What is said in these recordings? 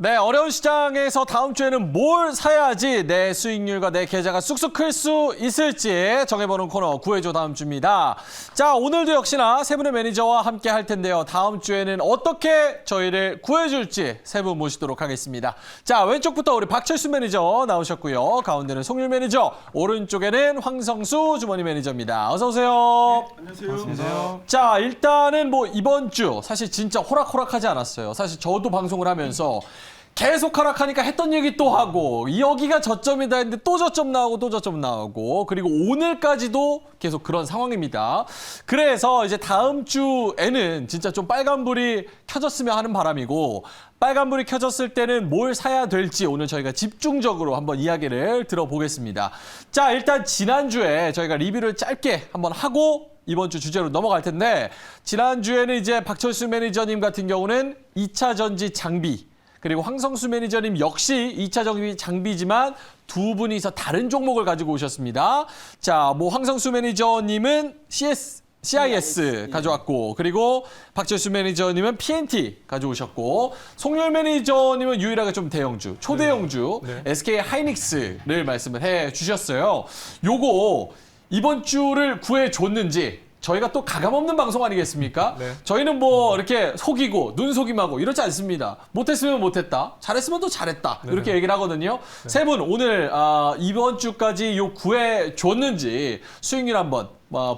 네, 어려운 시장에서 다음 주에는 뭘 사야지 내 수익률과 내 계좌가 쑥쑥 클 수 있을지 정해보는 코너 구해줘 다음 주입니다. 자, 오늘도 역시나 세 분의 매니저와 함께 할 텐데요. 다음 주에는 어떻게 저희를 구해줄지 세 분 모시도록 하겠습니다. 자, 왼쪽부터 우리 박철수 매니저 나오셨고요. 가운데는 송율 매니저, 오른쪽에는 황성수 주머니 매니저입니다. 어서 오세요. 네, 안녕하세요. 자, 일단은 뭐 이번 주 사실 진짜 호락호락하지 않았어요. 사실 저도 방송을 하면서 계속 하락하니까 했던 얘기 또 하고 여기가 저점이다 했는데 또 저점 나오고 또 저점 나오고 그리고 오늘까지도 계속 그런 상황입니다. 그래서 이제 다음 주에는 진짜 좀 빨간불이 켜졌으면 하는 바람이고 빨간불이 켜졌을 때는 뭘 사야 될지 오늘 저희가 집중적으로 한번 이야기를 들어보겠습니다. 자, 일단 지난주에 저희가 리뷰를 짧게 한번 하고 이번 주 주제로 넘어갈 텐데 지난주에는 이제 박철수 매니저님 같은 경우는 2차 전지 장비 그리고 황성수 매니저님 역시 2차 전지 장비지만 두 분이서 다른 종목을 가지고 오셨습니다. 자, 뭐 황성수 매니저님은 CIS 가져왔고 그리고 박철수 매니저님은 PNT 가져오셨고 송율 매니저님은 유일하게 좀 대형주, 초대형주 SK 하이닉스를 말씀을 해 주셨어요. 요거 이번 주를 구해줬는지 저희가 또 가감없는 방송 아니겠습니까? 네. 저희는 뭐 이렇게 속이고 눈속임하고 이렇지 않습니다. 못했으면 못했다. 잘했으면 또 잘했다. 이렇게 얘기를 하거든요. 세 분 오늘 이번 주까지 요 구해줬는지 수익률 한번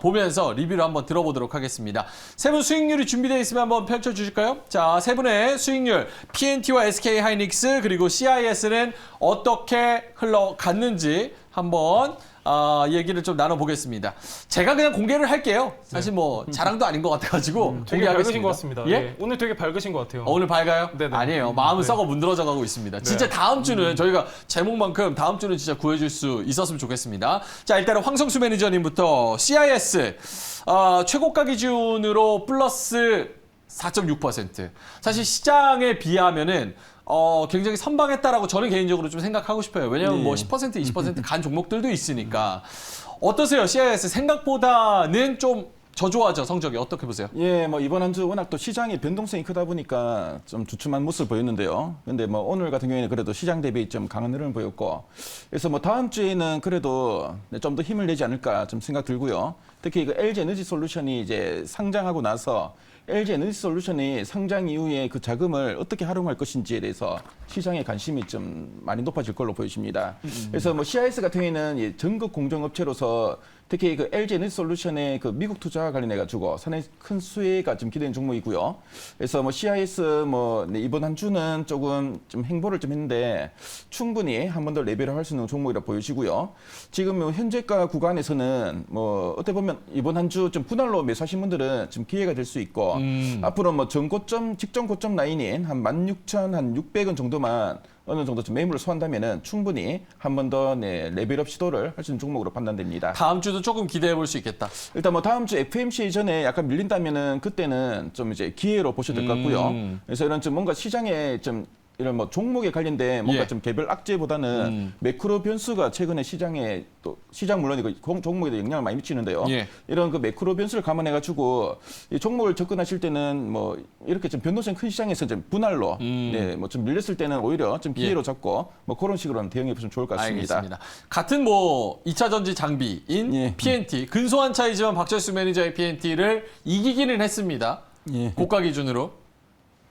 보면서 리뷰를 한번 들어보도록 하겠습니다. 세 분 수익률이 준비되어 있으면 한번 펼쳐주실까요? 자, 세 분의 수익률 PNT와 SK 하이닉스 그리고 CIS는 어떻게 흘러갔는지 한번 얘기를 좀 나눠보겠습니다. 제가 그냥 공개를 할게요. 사실 뭐 자랑도 아닌 것 같아가지고 되게 밝으신 공개하겠습니다. 것 같습니다. 예? 네. 오늘 되게 밝으신 것 같아요. 오늘 밝아요? 네네. 아니에요. 마음은 썩어 문드러져 가고 있습니다. 진짜 다음 주는 저희가 제목만큼 다음 주는 진짜 구해줄 수 있었으면 좋겠습니다. 자, 일단은 황성수 매니저님부터 CIS 최고가 기준으로 플러스 4.6%. 사실 시장에 비하면은 굉장히 선방했다라고 저는 개인적으로 좀 생각하고 싶어요. 왜냐하면 뭐 10%, 20%간 종목들도 있으니까. 어떠세요? CIS 생각보다는 좀 저조하죠, 성적이. 어떻게 보세요? 예, 뭐 이번 한 주 워낙 또 시장의 변동성이 크다 보니까 좀 주춤한 모습을 보였는데요. 근데 뭐 오늘 같은 경우에는 그래도 시장 대비 좀 강한 흐름을 보였고, 그래서 뭐 다음 주에는 그래도 좀 더 힘을 내지 않을까 좀 생각 들고요. 특히 그 LG 에너지 솔루션이 이제 상장하고 나서 LG 에너지 솔루션이 상장 이후에 그 자금을 어떻게 활용할 것인지에 대해서 시장의 관심이 좀 많이 높아질 걸로 보여집니다. 그래서 뭐 CIS 같은 경우에는 전국 공정업체로서 특히 그 LG 에너지 솔루션의 그 미국 투자와 관련해 가지고 상당히 큰 수혜가 좀 기대되는 종목이고요. 그래서 뭐 CIS 뭐 이번 한 주는 조금 좀 행보를 좀 했는데 충분히 한 번 더 레벨을 할 수 있는 종목이라 보여지고요. 지금 뭐 현재가 구간에서는 뭐 어떻게 보면 이번 한 주 좀 분할로 매수하신 분들은 좀 기회가 될 수 있고 앞으로 뭐 전고점 직전 고점 라인인 한 16,600원 정도만 어느 정도 좀 매물을 소화한다면은 충분히 한 번 더 레벨업 시도를 할 수 있는 종목으로 판단됩니다. 다음 주도 조금 기대해 볼 수 있겠다. 일단 뭐 다음 주 FMC 전에 약간 밀린다면은 그때는 좀 이제 기회로 보셔도 될 것 같고요. 그래서 이런 좀 뭔가 시장에 좀 이런 뭐 종목에 관련된 뭔가 좀 개별 악재보다는 매크로 변수가 최근에 시장에 또 시장 물론 이거 종목에도 영향을 많이 미치는데요. 이런 그 매크로 변수를 감안해 가지고 이 종목을 접근하실 때는 뭐 이렇게 좀 변동성 큰 시장에서 좀 분할로 뭐 좀 밀렸을 때는 오히려 좀 기회로 잡고 뭐 그런 식으로 대응해 보시면 좋을 것 같습니다. 알겠습니다. 같은 뭐 2차 전지 장비인 PNT 근소한 차이지만 박철수 매니저의 PNT를 이기기는 했습니다. 고가 기준으로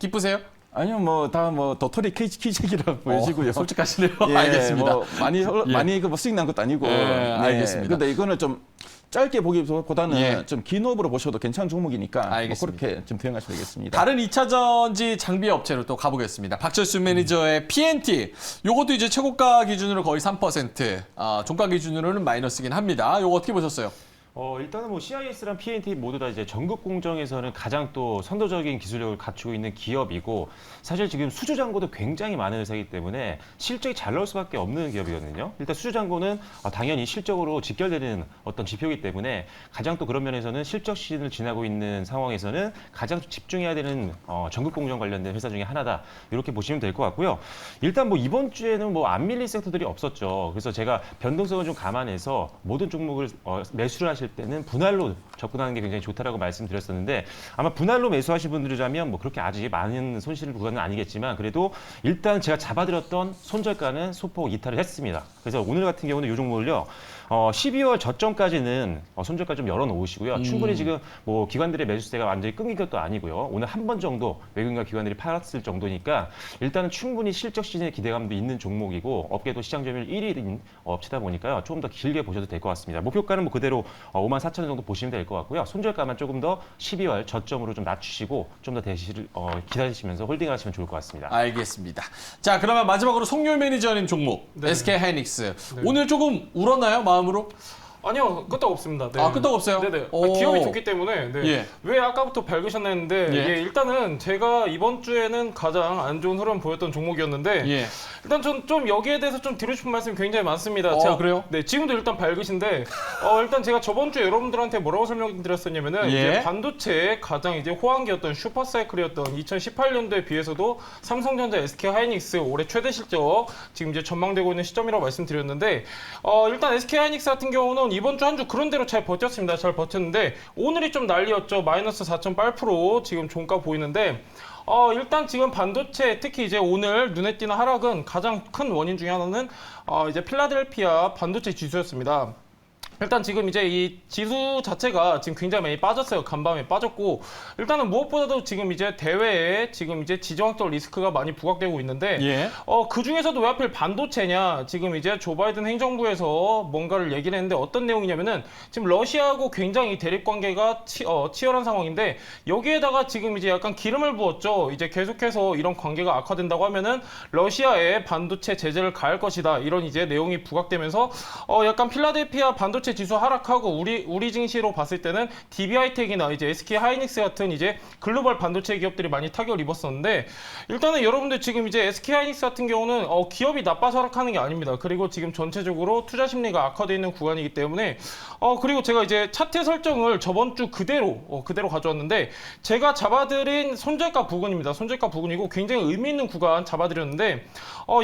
기쁘세요? 아니요, 뭐 다 뭐 도토리 키재기라 보여지고요. 솔직하시네요. 예, 알겠습니다. 뭐 많이 그 뭐 수익 난 것도 아니고. 알겠습니다. 근데 이거는 좀 짧게 보기보다는 좀 긴 호흡으로 보셔도 괜찮은 종목이니까 뭐 알겠습니다. 그렇게 좀 대응하시면 되겠습니다. 다른 2차 전지 장비 업체로 또 가보겠습니다. 박철수 매니저의 PNT. 요것도 이제 최고가 기준으로 거의 3%, 종가 기준으로는 마이너스긴 합니다. 요거 어떻게 보셨어요? 일단은 뭐 CIS랑 PNT 모두 다 이제 전국 공정에서는 가장 또 선도적인 기술력을 갖추고 있는 기업이고 사실 지금 수주 잔고도 굉장히 많은 회사이기 때문에 실적이 잘 나올 수밖에 없는 기업이거든요. 일단 수주 잔고는 당연히 실적으로 직결되는 어떤 지표이기 때문에 가장 또 그런 면에서는 실적 시즌을 지나고 있는 상황에서는 가장 집중해야 되는 전국 공정 관련된 회사 중에 하나다. 이렇게 보시면 될 것 같고요. 일단 뭐 이번 주에는 뭐 안 밀린 섹터들이 없었죠. 그래서 제가 변동성을 좀 감안해서 모든 종목을 매수를 하시는 매수하실 때는 분할로 접근하는 게 굉장히 좋다라고 말씀드렸었는데 아마 분할로 매수하신 분들이라면 뭐 그렇게 아주 많은 손실을 구간은 아니겠지만 그래도 일단 제가 잡아드렸던 손절가는 소폭 이탈을 했습니다. 그래서 오늘 같은 경우는 이 종목을요. 12월 저점까지는 손절가 좀 열어놓으시고요. 충분히 지금 뭐 기관들의 매수세가 완전히 끊긴 것도 아니고요. 오늘 한 번 정도 외국인과 기관들이 팔았을 정도니까 일단은 충분히 실적 시즌의 기대감도 있는 종목이고 업계도 시장 점유율 1위인 업체다 보니까요. 조금 더 길게 보셔도 될 것 같습니다. 목표가는 뭐 그대로 54,000원 정도 보시면 될 것 같고요. 손절가만 조금 더 12월 저점으로 좀 낮추시고 좀 더 기다리시면서 홀딩하시면 좋을 것 같습니다. 알겠습니다. 자, 그러면 마지막으로 송열 매니저님 종목 네. SK 하이닉스 네. 오늘 조금 울었나요, 마음으로? 아니요, 끄떡 없습니다. 네. 아, 끄떡 없어요? 네네. 오. 기업이 좋기 때문에 네. 예. 왜 아까부터 밝으셨는데 예. 예, 일단은 제가 이번 주에는 가장 안 좋은 흐름 보였던 종목이었는데 예. 일단 좀 여기에 대해서 좀 드리고 싶은 말씀이 굉장히 많습니다. 그래요? 네, 지금도 일단 밝으신데 일단 제가 저번 주에 여러분들한테 뭐라고 설명드렸었냐면은 예. 이제 반도체의 가장 이제 호황기였던 슈퍼사이클이었던 2018년도에 비해서도 삼성전자, SK 하이닉스 올해 최대 실적 지금 이제 전망되고 있는 시점이라고 말씀드렸는데 일단 SK 하이닉스 같은 경우는 이번 주 한 주 그런 대로 잘 버텼습니다. 잘 버텼는데 오늘이 좀 난리였죠. 마이너스 4.8% 지금 종가 보이는데 일단 지금 반도체 특히 이제 오늘 눈에 띄는 하락은 가장 큰 원인 중에 하나는 이제 필라델피아 반도체 지수였습니다. 일단 지금 이제 이 지수 자체가 지금 굉장히 많이 빠졌어요. 간밤에 빠졌고 일단은 무엇보다도 지금 이제 대외에 지금 이제 지정학적 리스크가 많이 부각되고 있는데 예. 그 중에서도 왜 하필 반도체냐 지금 이제 조 바이든 행정부에서 뭔가를 얘기를 했는데 어떤 내용이냐면은 지금 러시아하고 굉장히 대립 관계가 치열한 상황인데 여기에다가 지금 이제 약간 기름을 부었죠. 이제 계속해서 이런 관계가 악화된다고 하면은 러시아에 반도체 제재를 가할 것이다. 이런 이제 내용이 부각되면서 약간 필라델피아 반도체 지수 하락하고 우리 증시로 봤을 때는 DB하이텍이나 이제 SK 하이닉스 같은 이제 글로벌 반도체 기업들이 많이 타격을 입었었는데 일단은 여러분들 지금 이제 SK 하이닉스 같은 경우는 기업이 나빠서 하락하는 게 아닙니다. 그리고 지금 전체적으로 투자 심리가 악화되어 있는 구간이기 때문에 그리고 제가 이제 차트 설정을 저번 주 그대로 가져왔는데 제가 잡아드린 손절가 부근입니다. 손절가 부근이고 굉장히 의미 있는 구간 잡아드렸는데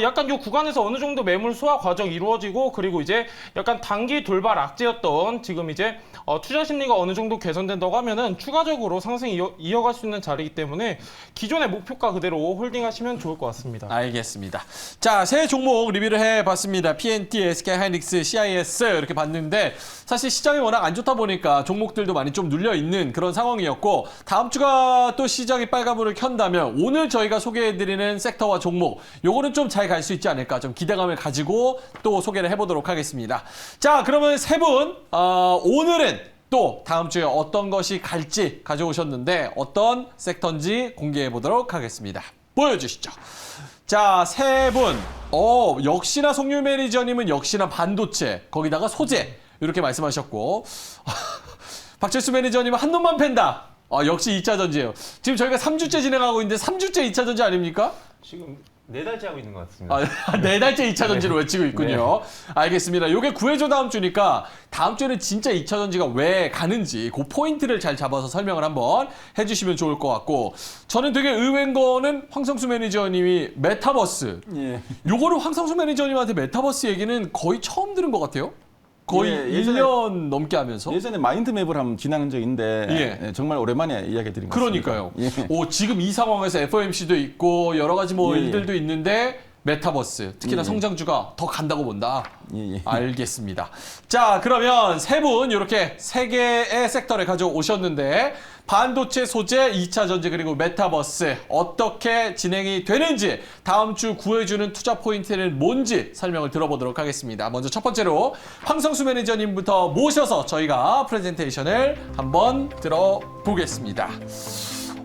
약간 이 구간에서 어느 정도 매물 소화 과정이 이루어지고 그리고 이제 약간 단기 돌발 악재였던 지금 이제 투자 심리가 어느 정도 개선된다고 하면은 추가적으로 상승이 이어갈 수 있는 자리이기 때문에 기존의 목표가 그대로 홀딩하시면 좋을 것 같습니다. 알겠습니다. 자, 새 종목 리뷰를 해봤습니다. PNT, SK 하이닉스, CIS 이렇게 봤는데 사실 시장이 워낙 안 좋다 보니까 종목들도 많이 좀 눌려 있는 그런 상황이었고 다음 주가 또 시장이 빨간불을 켠다면 오늘 저희가 소개해드리는 섹터와 종목 요거는 좀 잘 갈 수 있지 않을까 좀 기대감을 가지고 또 소개를 해보도록 하겠습니다. 자, 그러면 세 분 오늘은 또 다음 주에 어떤 것이 갈지 가져오셨는데 어떤 섹터인지 공개해 보도록 하겠습니다. 보여주시죠. 자, 세 분. 역시나 송유 매니저님은 역시나 반도체, 거기다가 소재 이렇게 말씀하셨고 박철수 매니저님은 한 놈만 팬다. 역시 2차 전지예요. 지금 저희가 3주째 진행하고 있는데 3주째 2차 전지 아닙니까? 지금 4달째 하고 있는 것 같습니다. 4달째 2차 전지로 외치고 있군요. 알겠습니다. 요게 구해줘 다음 주니까 다음 주에는 진짜 2차 전지가 왜 가는지 그 포인트를 잘 잡아서 설명을 한번 해주시면 좋을 것 같고 저는 되게 의외인 거는 황성수 매니저님이 메타버스. 예. 요거를 황성수 매니저님한테 메타버스 얘기는 거의 처음 들은 것 같아요. 거의 예, 1년 넘게 하면서. 예전에 마인드맵을 한번 지나간 적이 있는데 예. 정말 오랜만에 이야기 드린 것 그러니까요. 같습니다. 예. 지금 이 상황에서 FOMC도 있고 여러 가지 뭐 예, 예. 일들도 있는데 메타버스 특히나 예. 성장주가 더 간다고 본다. 예, 예. 알겠습니다. 자, 그러면 세 분 이렇게 세 개의 섹터를 가져오셨는데 반도체, 소재, 2차 전지 그리고 메타버스 어떻게 진행이 되는지 다음 주 구해주는 투자 포인트는 뭔지 설명을 들어보도록 하겠습니다. 먼저 첫 번째로 황성수 매니저님부터 모셔서 저희가 프레젠테이션을 한번 들어보겠습니다.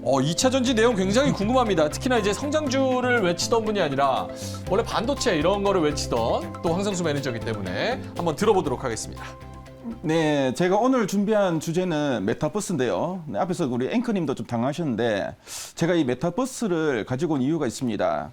2차 전지 내용 굉장히 궁금합니다. 특히나 이제 성장주를 외치던 분이 아니라 원래 반도체 이런 거를 외치던 또 황성수 매니저이기 때문에 한번 들어보도록 하겠습니다. 네, 제가 오늘 준비한 주제는 메타버스인데요. 네, 앞에서 우리 앵커님도 좀 당황하셨는데 제가 이 메타버스를 가지고 온 이유가 있습니다.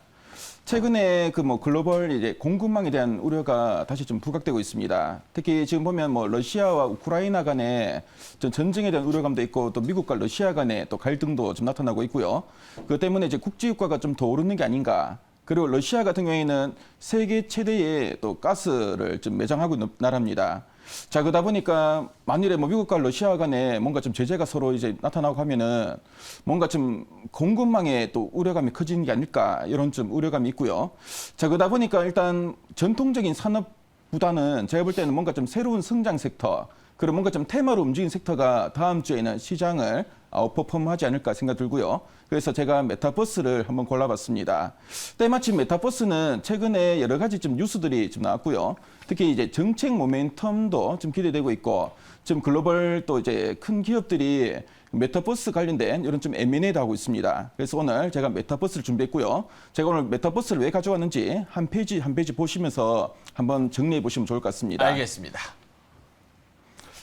최근에 그 글로벌 이제 공급망에 대한 우려가 다시 좀 부각되고 있습니다. 특히 지금 보면 러시아와 우크라이나 간의 전쟁에 대한 우려감도 있고 또 미국과 러시아 간의 또 갈등도 좀 나타나고 있고요. 그 때문에 이제 국제유가가 좀 더 오르는 게 아닌가. 그리고 러시아 같은 경우에는 세계 최대의 또 가스를 좀 매장하고 있는 나라입니다. 자, 그러다 보니까 만일에 뭐 미국과 러시아 간에 뭔가 좀 제재가 서로 이제 나타나고 하면은 뭔가 좀 공급망에 또 우려감이 커지는 게 아닐까 이런 좀 우려감이 있고요. 자, 그러다 보니까 일단 전통적인 산업보다는 제가 볼 때는 뭔가 좀 새로운 성장 섹터, 그리고 뭔가 좀 테마로 움직이는 섹터가 다음 주에는 시장을 아웃퍼폼하지 않을까 생각 들고요. 그래서 제가 메타버스를 한번 골라봤습니다. 때마침 메타버스는 최근에 여러 가지 좀 뉴스들이 좀 나왔고요. 특히 이제 정책 모멘텀도 좀 기대되고 있고, 지금 글로벌 또 이제 큰 기업들이 메타버스 관련된 이런 좀 M&A도 하고 있습니다. 그래서 오늘 제가 메타버스를 준비했고요. 제가 오늘 메타버스를 왜 가져왔는지 한 페이지 한 페이지 보시면서 한번 정리해 보시면 좋을 것 같습니다. 알겠습니다.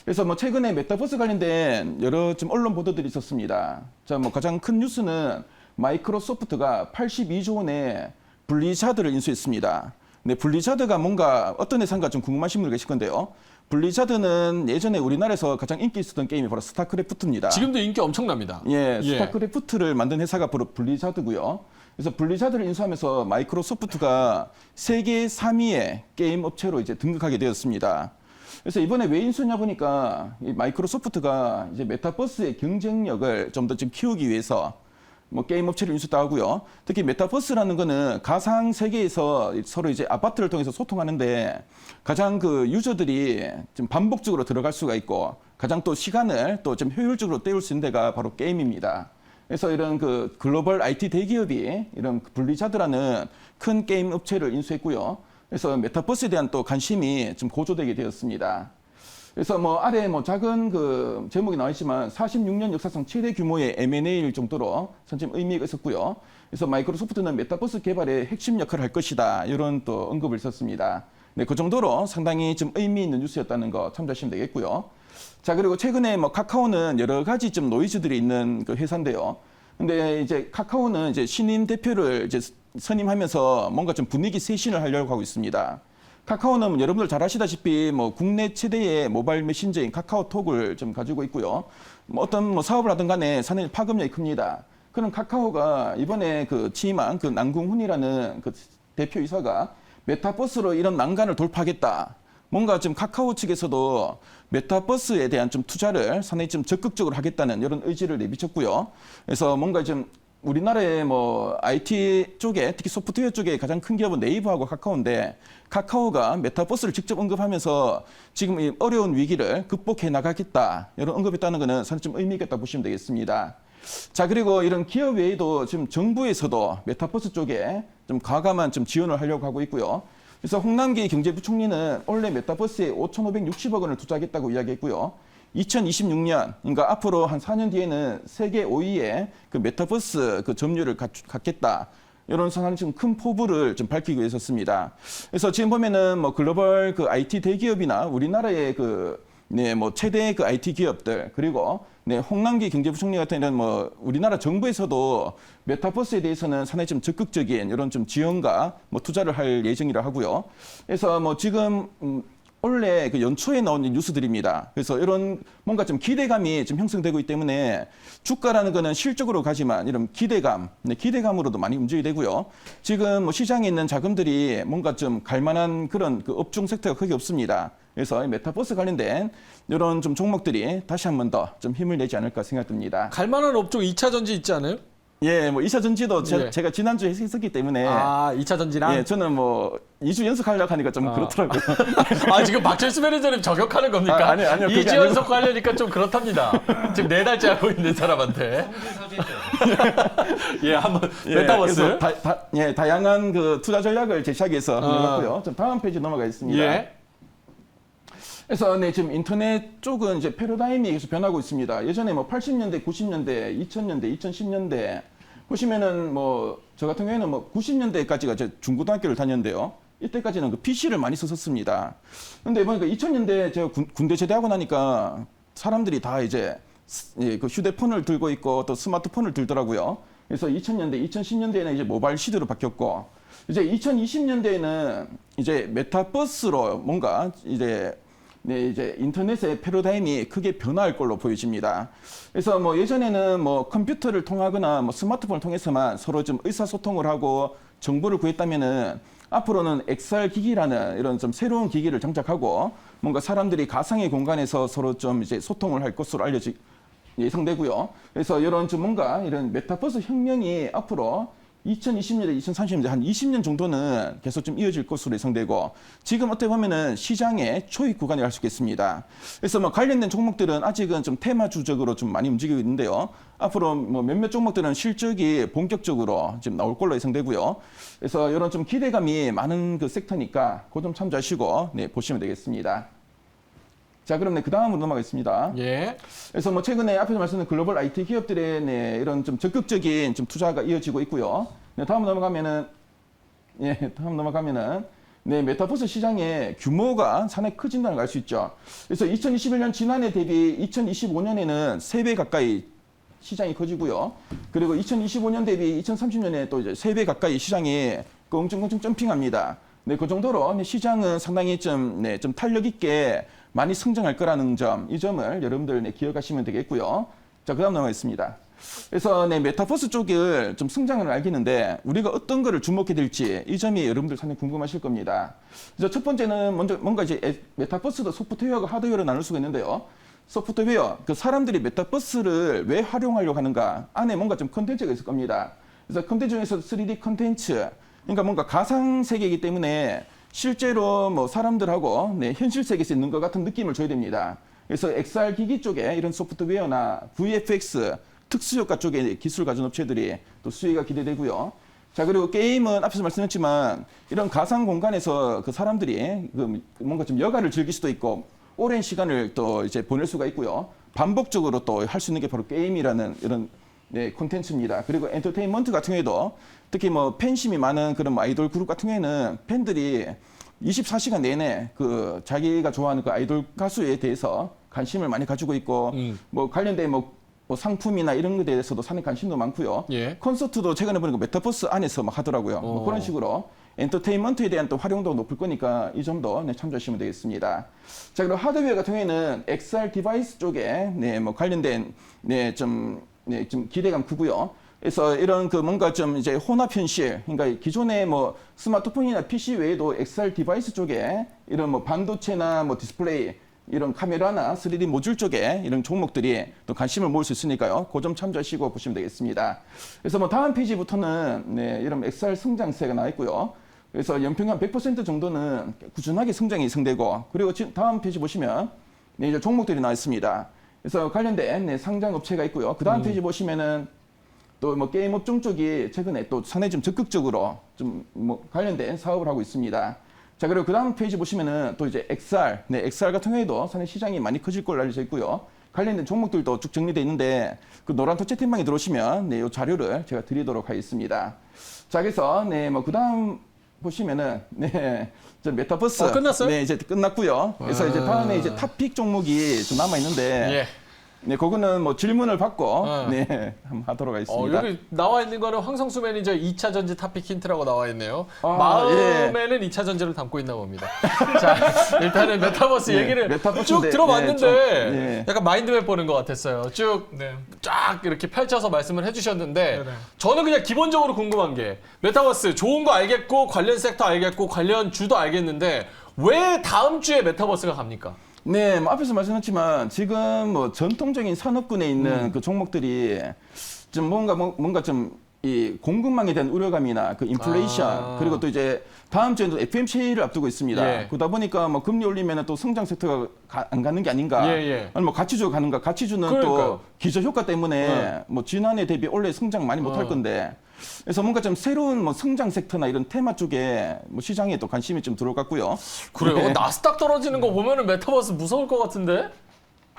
그래서 뭐 최근에 메타버스 관련된 여러 좀 언론 보도들이 있었습니다. 자, 뭐 가장 큰 뉴스는 마이크로소프트가 82조 원의 블리자드를 인수했습니다. 네, 블리자드가 뭔가 어떤 회사인가 좀 궁금하신 분들 계실 건데요. 블리자드는 예전에 우리나라에서 가장 인기 있었던 게임이 바로 스타크래프트입니다. 지금도 인기 엄청납니다. 예, 스타크래프트를 만든 회사가 바로 블리자드고요. 그래서 블리자드를 인수하면서 마이크로소프트가 세계 3위의 게임 업체로 이제 등극하게 되었습니다. 그래서 이번에 왜 인수냐 보니까 이 마이크로소프트가 이제 메타버스의 경쟁력을 좀 더 좀 키우기 위해서 뭐 게임 업체를 인수도 하고요. 특히 메타버스라는 거는 가상 세계에서 서로 이제 아바타를 통해서 소통하는데 가장 그 유저들이 좀 반복적으로 들어갈 수가 있고 가장 또 시간을 또 좀 효율적으로 때울 수 있는 데가 바로 게임입니다. 그래서 이런 그 글로벌 IT 대기업이 이런 블리자드라는 큰 게임 업체를 인수했고요. 그래서 메타버스에 대한 또 관심이 좀 고조되게 되었습니다. 그래서 뭐 아래 뭐 작은 그 제목이 나와 있지만 46년 역사상 최대 규모의 M&A일 정도로 좀 의미가 있었고요. 그래서 마이크로소프트는 메타버스 개발에 핵심 역할을 할 것이다. 이런 또 언급을 썼습니다. 네, 그 정도로 상당히 좀 의미 있는 뉴스였다는 거 참조하시면 되겠고요. 자, 그리고 최근에 뭐 카카오는 여러 가지 좀 노이즈들이 있는 그 회사인데요. 근데 이제 카카오는 이제 신임 대표를 이제 선임하면서 뭔가 좀 분위기 쇄신을 하려고 하고 있습니다. 카카오는 여러분들 잘 아시다시피 뭐 국내 최대의 모바일 메신저인 카카오톡을 좀 가지고 있고요. 뭐 어떤 뭐 사업을 하든 간에 상당히 파급력이 큽니다. 그런 카카오가 이번에 그 취임한 그 남궁훈이라는 그 대표이사가 메타버스로 이런 난간을 돌파하겠다. 뭔가 좀 카카오 측에서도 메타버스에 대한 좀 투자를 상당히 좀 적극적으로 하겠다는 이런 의지를 내비쳤고요. 그래서 뭔가 좀 우리나라의 뭐 IT 쪽에 특히 소프트웨어 쪽에 가장 큰 기업은 네이버하고 카카오인데 카카오가 메타버스를 직접 언급하면서 지금 이 어려운 위기를 극복해 나가겠다 이런 언급했다는 것은 상당히 좀 의미 있겠다 보시면 되겠습니다. 자, 그리고 이런 기업 외에도 지금 정부에서도 메타버스 쪽에 좀 과감한 좀 지원을 하려고 하고 있고요. 그래서 홍남기 경제부총리는 올해 메타버스에 5,560억 원을 투자하겠다고 이야기했고요. 2026년, 그러니까 앞으로 한 4년 뒤에는 세계 5위의 그 메타버스 그 점유율을 갖겠다. 이런 상당히 좀 큰 포부를 좀 밝히고 있었습니다. 그래서 지금 보면은 뭐 글로벌 그 IT 대기업이나 우리나라의 그 네, 뭐 최대 그 IT 기업들 그리고 네, 홍남기 경제부총리 같은 이런 뭐 우리나라 정부에서도 메타버스에 대해서는 상당히 좀 적극적인 이런 좀 지원과 뭐 투자를 할 예정이라 하고요. 그래서 뭐 지금 원래 그 연초에 나온 뉴스들입니다. 그래서 이런 뭔가 좀 기대감이 좀 형성되고 있기 때문에 주가라는 거는 실적으로 가지만 이런 기대감, 네, 기대감으로도 많이 움직이게 되고요. 지금 뭐 시장에 있는 자금들이 뭔가 좀 갈만한 그런 그 업종 섹터가 크게 없습니다. 그래서 메타버스 관련된 이런 좀 종목들이 다시 한 번 더 좀 힘을 내지 않을까 생각됩니다. 갈만한 업종 2차 전지 있지 않아요? 예, 뭐 2차 전지도 예. 제가 지난주에 했었기 때문에 아, 2차 전지랑? 예, 저는 뭐 2주 연속하려고 하니까 좀 그렇더라고요. 아, 지금 박철수 매니저님 저격하는 겁니까? 아니요, 그게 2주 아니고. 연속 하려니까 좀 그렇답니다. 지금 4달째 하고 있는 사람한테. 예, 한번 메타버스. 그래서 다양한 그 투자 전략을 제시하기 위해서 해봤고요. 좀 다음 페이지 넘어가겠습니다. 예. 그래서 네, 지금 인터넷 쪽은 이제 패러다임이 계속 변하고 있습니다. 예전에 뭐 80년대, 90년대, 2000년대, 2010년대 보시면은 뭐 저 같은 경우에는 뭐 90년대까지가 제 중고등학교를 다녔는데요. 이때까지는 그 PC를 많이 썼었습니다. 근데 보니까 2000년대 제가 군대 제대하고 나니까 사람들이 다 이제 그 휴대폰을 들고 있고 또 스마트폰을 들더라고요. 그래서 2000년대, 2010년대에는 이제 모바일 시대로 바뀌었고 이제 2020년대에는 이제 메타버스로 뭔가 이제 네, 이제 인터넷의 패러다임이 크게 변화할 걸로 보여집니다. 그래서 뭐 예전에는 뭐 컴퓨터를 통하거나 뭐 스마트폰을 통해서만 서로 좀 의사소통을 하고 정보를 구했다면은 앞으로는 XR 기기라는 이런 좀 새로운 기기를 장착하고 뭔가 사람들이 가상의 공간에서 서로 좀 이제 소통을 할 것으로 예상되고요. 그래서 이런 좀 뭔가 이런 메타버스 혁명이 앞으로 2020년에 2030년에 한 20년 정도는 계속 좀 이어질 것으로 예상되고 지금 어떻게 보면은 시장의 초입 구간에 갈 수 있겠습니다. 그래서 뭐 관련된 종목들은 아직은 좀 테마주적으로 좀 많이 움직이고 있는데요. 앞으로 뭐 몇몇 종목들은 실적이 본격적으로 지금 나올 걸로 예상되고요. 그래서 이런 좀 기대감이 많은 그 섹터니까 그 점 참조하시고 네, 보시면 되겠습니다. 자, 그럼 네, 그 다음으로 넘어가겠습니다. 예. 그래서 뭐 최근에 앞에서 말씀드린 글로벌 IT 기업들의 네, 이런 좀 적극적인 좀 투자가 이어지고 있고요. 네, 다음 넘어가면은 네, 메타버스 시장의 규모가 상당히 커진다는 걸 알 수 있죠. 그래서 2021년 지난해 대비 2025년에는 3배 가까이 시장이 커지고요. 그리고 2025년 대비 2030년에 또 이제 3배 가까이 시장이 엄청 점핑합니다. 네, 그 정도로 시장은 상당히 좀 탄력 있게 많이 성장할 거라는 점, 이 점을 여러분들 기억하시면 되겠고요. 자, 그 다음 넘어가겠습니다. 그래서 메타버스 쪽을 좀 성장을 알겠는데 우리가 어떤 거를 주목해야 될지 이 점이 여러분들 상당히 궁금하실 겁니다. 그래서 첫 번째는 먼저 뭔가 이제 메타버스도 소프트웨어가 하드웨어로 나눌 수가 있는데요. 소프트웨어, 그 사람들이 메타버스를 왜 활용하려고 하는가 안에 뭔가 좀 컨텐츠가 있을 겁니다. 그래서 컨텐츠 중에서 3D 컨텐츠, 그러니까 뭔가 가상 세계이기 때문에 실제로 뭐 사람들하고 현실 세계에서 있는 것 같은 느낌을 줘야 됩니다. 그래서 XR 기기 쪽에 이런 소프트웨어나 VFX 특수효과 쪽에 기술 가진 업체들이 또 수혜가 기대되고요. 자, 그리고 게임은 앞에서 말씀했지만 이런 가상 공간에서 그 사람들이 그 뭔가 좀 여가를 즐길 수도 있고 오랜 시간을 또 이제 보낼 수가 있고요. 반복적으로 또 할 수 있는 게 바로 게임이라는 이런 콘텐츠입니다. 그리고 엔터테인먼트 같은 경우에도 특히 뭐 팬심이 많은 그런 아이돌 그룹 같은 경우에는 팬들이 24시간 내내 그 자기가 좋아하는 그 아이돌 가수에 대해서 관심을 많이 가지고 있고 뭐 관련된 뭐 상품이나 이런 것에 대해서도 상당히 관심도 많고요. 예. 콘서트도 최근에 보니까 메타버스 안에서 막 하더라고요. 뭐 그런 식으로 엔터테인먼트에 대한 또 활용도가 높을 거니까 이 점도 참조하시면 되겠습니다. 자, 그리고 하드웨어 같은 경우에는 XR 디바이스 쪽에 뭐 관련된 좀 기대감 크고요. 그래서 이런 그 뭔가 좀 이제 혼합 현실, 그러니까 기존의 뭐 스마트폰이나 PC 외에도 XR 디바이스 쪽에 이런 뭐 반도체나 뭐 디스플레이, 이런 카메라나 3D 모듈 쪽에 이런 종목들이 또 관심을 모을 수 있으니까요. 그 점 참조하시고 보시면 되겠습니다. 그래서 뭐 다음 페이지부터는 이런 XR 성장세가 나와 있고요. 그래서 연평균 100% 정도는 꾸준하게 성장이 예상되고, 그리고 지금 다음 페이지 보시면 이제 종목들이 나와 있습니다. 그래서 관련된 상장 업체가 있고요. 그 다음 페이지 보시면은 또 뭐 게임 업종 쪽이 최근에 또 상당히 좀 적극적으로 좀 뭐 관련된 사업을 하고 있습니다. 자, 그리고 그 다음 페이지 보시면은 또 이제 XR, XR 같은 경우에도 상당히 시장이 많이 커질 걸로 알려져 있고요. 관련된 종목들도 쭉 정리되어 있는데 그 노란토 채팅방에 들어오시면 이 자료를 제가 드리도록 하겠습니다. 자, 그래서 뭐 그 다음 보시면은 저 메타버스 끝났어요? 이제 끝났고요. 그래서 이제 다음에 이제 탑픽 종목이 좀 남아 있는데 예. 그거는 뭐 질문을 받고 한번 하도록 하겠습니다. 여기 나와 있는 거는 황성수 매니저 2차 전지 탑픽 힌트라고 나와 있네요. 아, 마음에는 2차 전지를 담고 있나 봅니다. 자, 일단은 메타버스 얘기를 메타버스인데, 쭉 들어봤는데 좀, 약간 마인드맵 보는 것 같았어요. 쭉 쫙 이렇게 펼쳐서 말씀을 해주셨는데 저는 그냥 기본적으로 궁금한 게 메타버스 좋은 거 알겠고 관련 섹터 알겠고 관련 주도 알겠는데 왜 다음 주에 메타버스가 갑니까? 네, 뭐 앞에서 말씀했지만 지금 뭐 전통적인 산업군에 있는 그 종목들이 좀 뭔가 좀 이 공급망에 대한 우려감이나 그 인플레이션 그리고 또 이제 다음 주에도 FMC를 앞두고 있습니다. 예. 그러다 보니까 뭐 금리 올리면 또 성장 섹터가 안 가는 게 아닌가? 아니면 뭐 가치주가 가는가? 가치주는 그러니까요. 또 기저 효과 때문에 뭐 지난해 대비 올해 성장 많이 못할 건데. 그래서 뭔가 좀 새로운 뭐 성장 섹터나 이런 테마 쪽에 뭐 시장에 또 관심이 좀 들어올 것 같고요. 그래요? 나스닥 떨어지는 거 보면은 메타버스 무서울 것 같은데?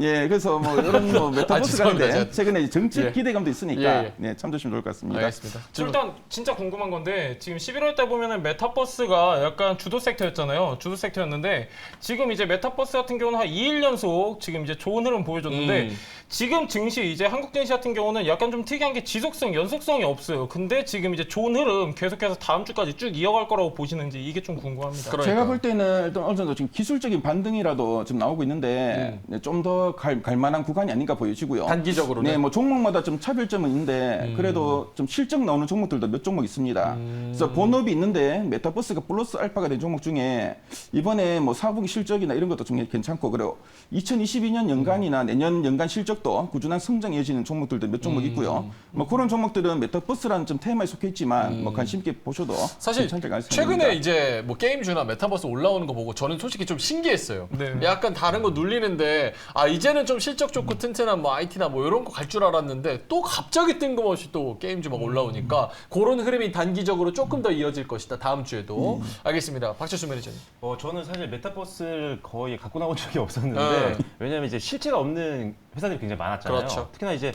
예, 그래서 뭐 이런 뭐 메타버스 죄송합니다. 가는데 최근에 정책 예. 기대감도 있으니까 예. 참조하시면 좋을 것 같습니다. 알겠습니다. 일단 진짜 궁금한 건데 지금 11월 달 보면은 메타버스가 약간 주도 섹터였잖아요. 주도 섹터였는데 지금 이제 메타버스 같은 경우는 한 2일 연속 지금 이제 좋은 흐름 보여줬는데 지금 증시 이제 한국 증시 같은 경우는 약간 좀 특이한 게 지속성, 연속성이 없어요. 근데 지금 이제 좋은 흐름 계속해서 다음 주까지 쭉 이어갈 거라고 보시는지 이게 좀 궁금합니다. 그러니까. 제가 볼 때는 일단 어느 정도 지금 기술적인 반등이라도 좀 나오고 있는데 좀 더 갈 만한 구간이 아닌가 보여지고요. 단기적으로는. 네, 뭐 종목마다 좀 차별점은 있는데 그래도 좀 실적 나오는 종목들도 몇 종목 있습니다. 그래서 본업이 있는데 메타버스가 플러스 알파가 된 종목 중에 이번에 뭐 4분기 실적이나 이런 것도 좀 괜찮고 그리고 2022년 연간이나 내년 연간 실적도 꾸준한 성장 이어지는 종목들도 몇 종목 있고요. 뭐 그런 종목들은 메타버스라는 좀 테마에 속해 있지만 뭐 관심 있게 보셔도 사실 괜찮을 것 같습니다. 최근에 이제 뭐 게임주나 메타버스 올라오는 거 보고 저는 솔직히 좀 신기했어요. 네. 약간 다른 거 눌리는데 아 이제는 좀 실적 좋고 튼튼한 뭐 IT나 뭐 이런 거 갈 줄 알았는데 또 갑자기 뜬금없이 또 게임주 막 올라오니까 그런 흐름이 단기적으로 조금 더 이어질 것이다. 다음 주에도. 알겠습니다. 박철수 매니저님. 저는 사실 메타버스를 거의 갖고 나온 적이 없었는데 네. 왜냐하면 이제 실체가 없는 회사들이 굉장히 많았잖아요. 그렇죠. 특히나 이제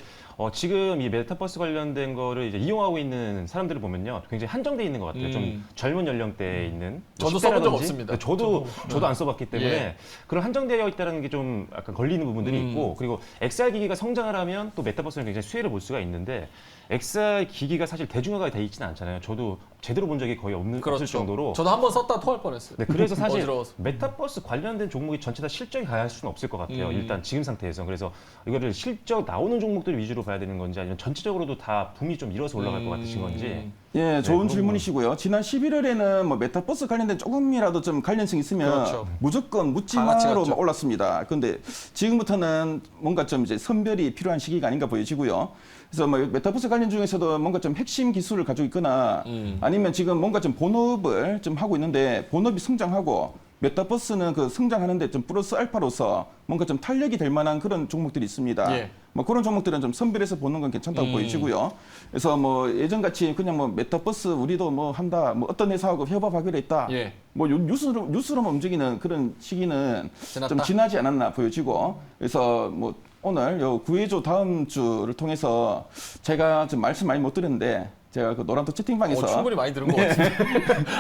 지금 이 메타버스 관련된 거를 이제 이용하고 있는 사람들을 보면요, 굉장히 한정돼 있는 것 같아요. 좀 젊은 연령대에 있는. 뭐 저도 써본 적 10대라든지. 없습니다. 저도 안 써봤기 때문에 예. 그런 한정되어 있다는 게 좀 약간 걸리는 부분들이 있고, 그리고 XR 기기가 성장을 하면 또 메타버스는 굉장히 수혜를 볼 수가 있는데 XR 기기가 사실 대중화가 돼 있지는 않잖아요. 저도 제대로 본 적이 거의 없을 정도로. 저도 한번 썼다 토할 뻔했어요. 네, 그래서 사실 어지러워서. 메타버스 관련된 종목이 전체 다 실적이 가야 할 수는 없을 것 같아요. 일단 지금 상태에서. 그래서 이거를 실적 나오는 종목들 위주로 봐야 되는 건지 아니면 전체적으로도 다 붐이 좀 일어서 올라갈 것 같으신 건지. 예, 좋은 그런 질문이시고요. 지난 11월에는 뭐 메타버스 관련된 조금이라도 좀 관련성 있으면 그렇죠. 무조건 다 같이 묻지마로 갔죠. 막 올랐습니다. 근데 지금부터는 뭔가 좀 이제 선별이 필요한 시기가 아닌가 보여지고요. 그래서 뭐 메타버스 관련 중에서도 뭔가 좀 핵심 기술을 가지고 있거나 아니면 지금 뭔가 좀 본업을 좀 하고 있는데 본업이 성장하고 메타버스는 그 성장하는데 좀 플러스 알파로서 뭔가 좀 탄력이 될 만한 그런 종목들이 있습니다. 예. 뭐 그런 종목들은 좀 선별해서 보는 건 괜찮다고 보여지고요. 그래서 뭐 예전같이 그냥 뭐 메타버스 우리도 뭐 한다, 뭐 어떤 회사하고 협업하기로 했다. 예. 뭐 뉴스로만 움직이는 그런 시기는 지났다? 좀 지나지 않았나 보여지고, 그래서 뭐 오늘 요 구해줘 다음 주를 통해서 제가 좀 말씀 많이 못 드렸는데 제가 그 노란톡 채팅방에서 충분히 많이 들은 것 같은데.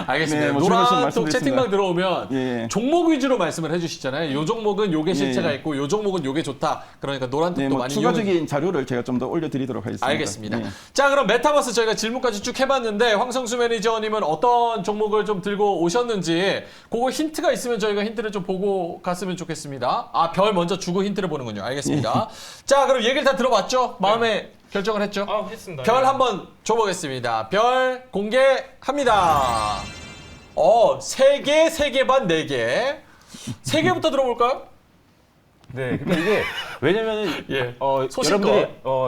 알겠습니다. 네, 뭐 즐거운 노란톡 말씀드렸습니다. 채팅방 들어오면 예. 종목 위주로 말씀을 해주시잖아요. 요 종목은 요게 실체가 예. 있고 요 종목은 요게 좋다. 그러니까 노란톡도 네, 뭐 많이 이용해 추가적인 자료를 제가 좀 더 올려드리도록 하겠습니다. 알겠습니다. 예. 자, 그럼 메타버스 저희가 질문까지 쭉 해봤는데 황성수 매니저님은 어떤 종목을 좀 들고 오셨는지 그거 힌트가 있으면 저희가 힌트를 좀 보고 갔으면 좋겠습니다. 아, 별 먼저 주고 힌트를 보는군요. 알겠습니다. 자, 그럼 얘기를 다 들어봤죠? 마음에 결정을 했죠? 아, 했습니다. 별 예. 한번 줘보겠습니다. 별 공개합니다. 3개, 3개 반, 4개. 3개부터 들어볼까요? 네, 그러니까 이게 왜냐면은 예. 여러분들이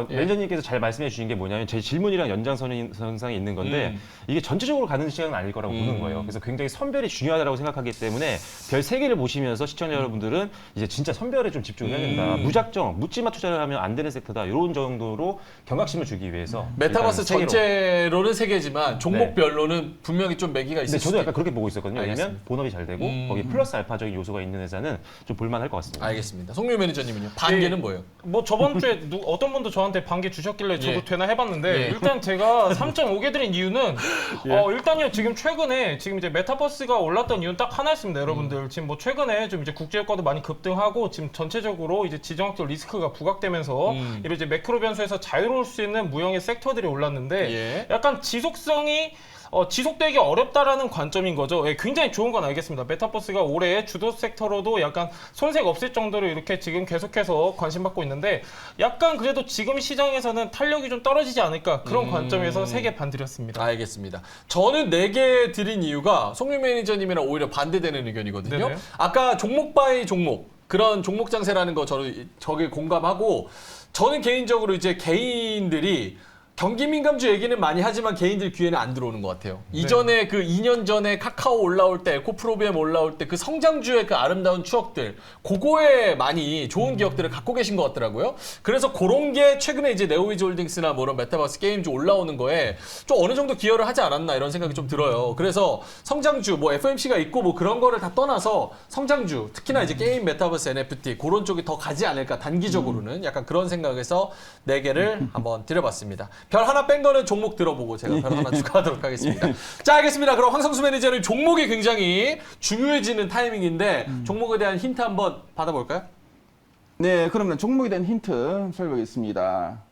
예. 매니저님께서 잘 말씀해 주신 게 뭐냐면 제 질문이랑 연장선상에 있는 건데 이게 전체적으로 가는 시장은 아닐 거라고 보는 거예요. 그래서 굉장히 선별이 중요하다고 생각하기 때문에 별 3개를 보시면서 시청자 여러분들은 이제 진짜 선별에 좀 집중해야 된다. 무작정 묻지마 투자를 하면 안 되는 섹터다. 이런 정도로 경각심을 주기 위해서 메타버스 일단 3개로. 전체로는 3개지만 종목별로는 분명히 좀 매기가 있을 근데 수도 저도 약간 그렇게 보고 있었거든요. 알겠습니다. 왜냐면 본업이 잘 되고 거기 플러스 알파적인 요소가 있는 회사는 좀 볼만할 것 같습니다. 알겠습니다. 송유 매니저님은요? 반개는 예. 뭐예요? 뭐 저번 주에 어떤 분도 저한테 반개 주셨길래 저도 예. 되나 해봤는데 예. 일단 제가 3.5개 드린 이유는 일단요 지금 최근에 지금 이제 메타버스가 올랐던 이유는 딱 하나 있습니다, 여러분들. 지금 뭐 최근에 좀 이제 국제유가도 많이 급등하고 지금 전체적으로 이제 지정학적 리스크가 부각되면서 이런 이제 매크로 변수에서 자유로울 수 있는 무형의 섹터들이 올랐는데 예. 약간 지속성이 지속되기 어렵다라는 관점인 거죠. 예, 굉장히 좋은 건 알겠습니다. 메타버스가 올해 주도 섹터로도 약간 손색 없을 정도로 이렇게 지금 계속해서 관심받고 있는데 약간 그래도 지금 시장에서는 탄력이 좀 떨어지지 않을까 그런 관점에서 3개 반 드렸습니다. 알겠습니다. 저는 4개 드린 이유가 송유 매니저님이랑 오히려 반대되는 의견이거든요. 네네. 아까 종목 바이 종목, 그런 종목 장세라는 거 저게 공감하고 저는 개인적으로 이제 개인들이 경기 민감주 얘기는 많이 하지만 개인들 귀에는 안 들어오는 것 같아요. 이전에 그 2년 전에 카카오 올라올 때, 에코프로비엠 올라올 때 그 성장주의 그 아름다운 추억들, 그거에 많이 좋은 기억들을 갖고 계신 것 같더라고요. 그래서 그런 게 최근에 이제 네오위즈홀딩스나 뭐 이런 메타버스 게임주 올라오는 거에 좀 어느 정도 기여를 하지 않았나 이런 생각이 좀 들어요. 그래서 성장주, 뭐 FOMC가 있고 뭐 그런 거를 다 떠나서 성장주, 특히나 이제 게임, 메타버스, NFT 그런 쪽이 더 가지 않을까 단기적으로는 약간 그런 생각에서 4개를 한번 드려봤습니다. 별 하나 뺀 거는 종목 들어보고 제가 별 하나 추가하도록 하겠습니다. 자, 알겠습니다. 그럼 황성수 매니저는 종목이 굉장히 중요해지는 타이밍인데 종목에 대한 힌트 한번 받아볼까요? 네, 그러면 종목에 대한 힌트 설명하겠습니다.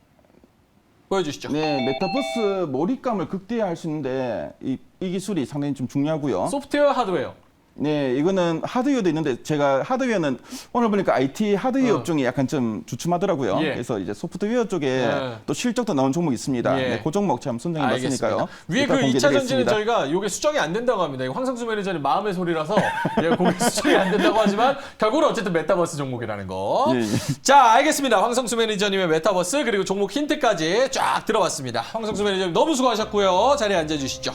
보여주시죠. 네, 메타버스 몰입감을 극대화할 수 있는데 이 기술이 상당히 좀 중요하고요. 소프트웨어, 하드웨어. 네, 이거는 하드웨어도 있는데 제가 하드웨어는 오늘 보니까 IT 하드웨어 업종이 약간 좀 주춤하더라고요. 예. 그래서 이제 소프트웨어 쪽에 네. 또 실적도 나온 종목이 있습니다. 예. 네, 그 종목 제가 선정해 봤으니까요. 위에 그 2차 전지는 저희가 이게 수정이 안 된다고 합니다. 이거 황성수 매니저님 마음의 소리라서 예, 그게 수정이 안 된다고 하지만 결국은 어쨌든 메타버스 종목이라는 거. 예, 예. 자, 알겠습니다. 황성수 매니저님의 메타버스 그리고 종목 힌트까지 쫙 들어봤습니다. 황성수 매니저님 너무 수고하셨고요. 자리에 앉아주시죠.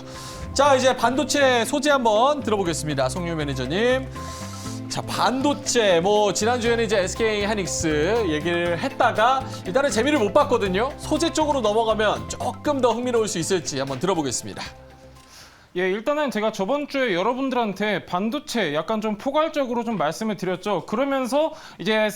자, 이제 반도체 소재 한번 들어보겠습니다. 송유 매니저님. 자, 반도체 뭐 지난주에는 이제 SK 하이닉스 얘기를 했다가 일단은 재미를 못 봤거든요. 소재 쪽으로 넘어가면 조금 더 흥미로울 수 있을지 한번 들어보겠습니다. 예, 일단은 제가 저번 주에 여러분들한테 반도체 약간 좀 포괄적으로 좀 말씀을 드렸죠. 그러면서 이제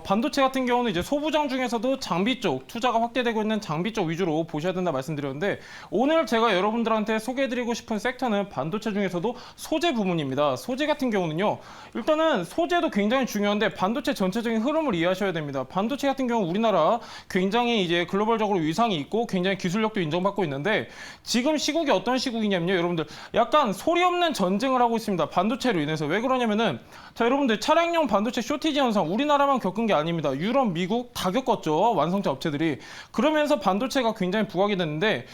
반도체 같은 경우는 이제 소부장 중에서도 장비 쪽, 투자가 확대되고 있는 장비 쪽 위주로 보셔야 된다 말씀드렸는데 오늘 제가 여러분들한테 소개해드리고 싶은 섹터는 반도체 중에서도 소재 부문입니다. 소재 같은 경우는요. 일단은 소재도 굉장히 중요한데 반도체 전체적인 흐름을 이해하셔야 됩니다. 반도체 같은 경우 우리나라 굉장히 이제 글로벌적으로 위상이 있고 굉장히 기술력도 인정받고 있는데 지금 시국이 어떤 시국이냐면요. 여러분들 약간 소리 없는 전쟁을 하고 있습니다. 반도체로 인해서. 왜 그러냐면은 자, 여러분들 차량용 반도체 쇼티지 현상 우리나라만 겪은 게 아닙니다. 유럽, 미국 다 겪었죠. 완성차 업체들이. 그러면서 반도체가 굉장히 부각이 됐는데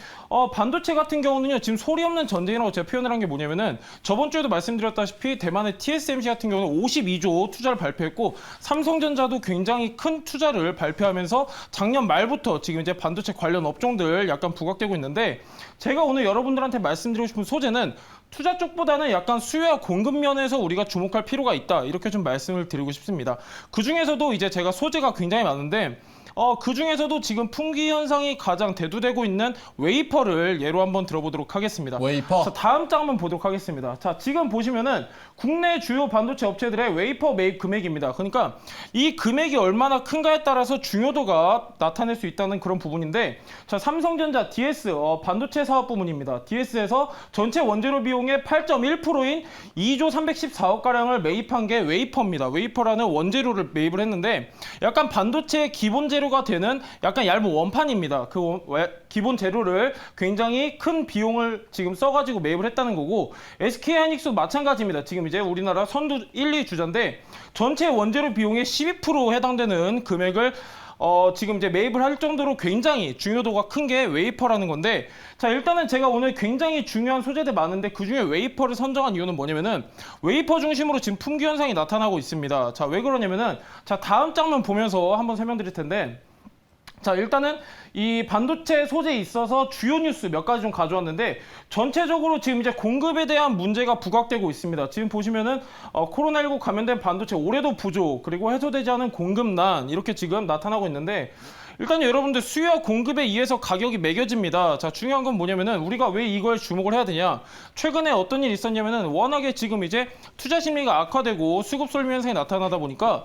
반도체 같은 경우는요. 지금 소리 없는 전쟁이라고 제가 표현을 한 게 뭐냐면은 저번 주에도 말씀드렸다시피 대만의 TSMC 같은 경우는 52조 투자를 발표했고 삼성전자도 굉장히 큰 투자를 발표하면서 작년 말부터 지금 이제 반도체 관련 업종들 약간 부각되고 있는데 제가 오늘 여러분들한테 말씀드리고 싶은 소재는 투자 쪽보다는 약간 수요와 공급 면에서 우리가 주목할 필요가 있다. 이렇게 좀 말씀을 드리고 싶습니다. 그 중에서도 이제 제가 소재가 굉장히 많은데 그 중에서도 지금 풍기 현상이 가장 대두되고 있는 웨이퍼를 예로 한번 들어보도록 하겠습니다. 웨이퍼. 자, 다음 장 한번 보도록 하겠습니다. 자, 지금 보시면은 국내 주요 반도체 업체들의 웨이퍼 매입 금액입니다. 그러니까 이 금액이 얼마나 큰가에 따라서 중요도가 나타낼 수 있다는 그런 부분인데 자, 삼성전자 DS 반도체 사업 부문입니다. DS에서 전체 원재료 비용의 8.1%인 2조 314억 가량을 매입한 게 웨이퍼입니다. 웨이퍼라는 원재료를 매입을 했는데 약간 반도체의 기본 재료가 되는 약간 얇은 원판입니다. 그 기본 재료를 굉장히 큰 비용을 지금 써가지고 매입을 했다는 거고 SK 하이닉스도 마찬가지입니다. 지금 이제 우리나라 선두 1, 2 주자인데 전체 원재료 비용의 12% 해당되는 금액을 지금 이제 매입을 할 정도로 굉장히 중요도가 큰 게 웨이퍼라는 건데 자, 일단은 제가 오늘 굉장히 중요한 소재들 많은데 그중에 웨이퍼를 선정한 이유는 뭐냐면은 웨이퍼 중심으로 지금 품귀 현상이 나타나고 있습니다. 자, 왜 그러냐면은 자, 다음 장면 보면서 한번 설명드릴 텐데 자, 일단은 이 반도체 소재에 있어서 주요 뉴스 몇 가지 좀 가져왔는데 전체적으로 지금 이제 공급에 대한 문제가 부각되고 있습니다. 지금 보시면은 코로나19 감염된 반도체 올해도 부족 그리고 해소되지 않은 공급난 이렇게 지금 나타나고 있는데 일단 여러분들 수요와 공급에 의해서 가격이 매겨집니다. 자, 중요한 건 뭐냐면은 우리가 왜 이거에 주목을 해야 되냐? 최근에 어떤 일이 있었냐면은 워낙에 지금 이제 투자 심리가 악화되고 수급 쏠림 현상이 나타나다 보니까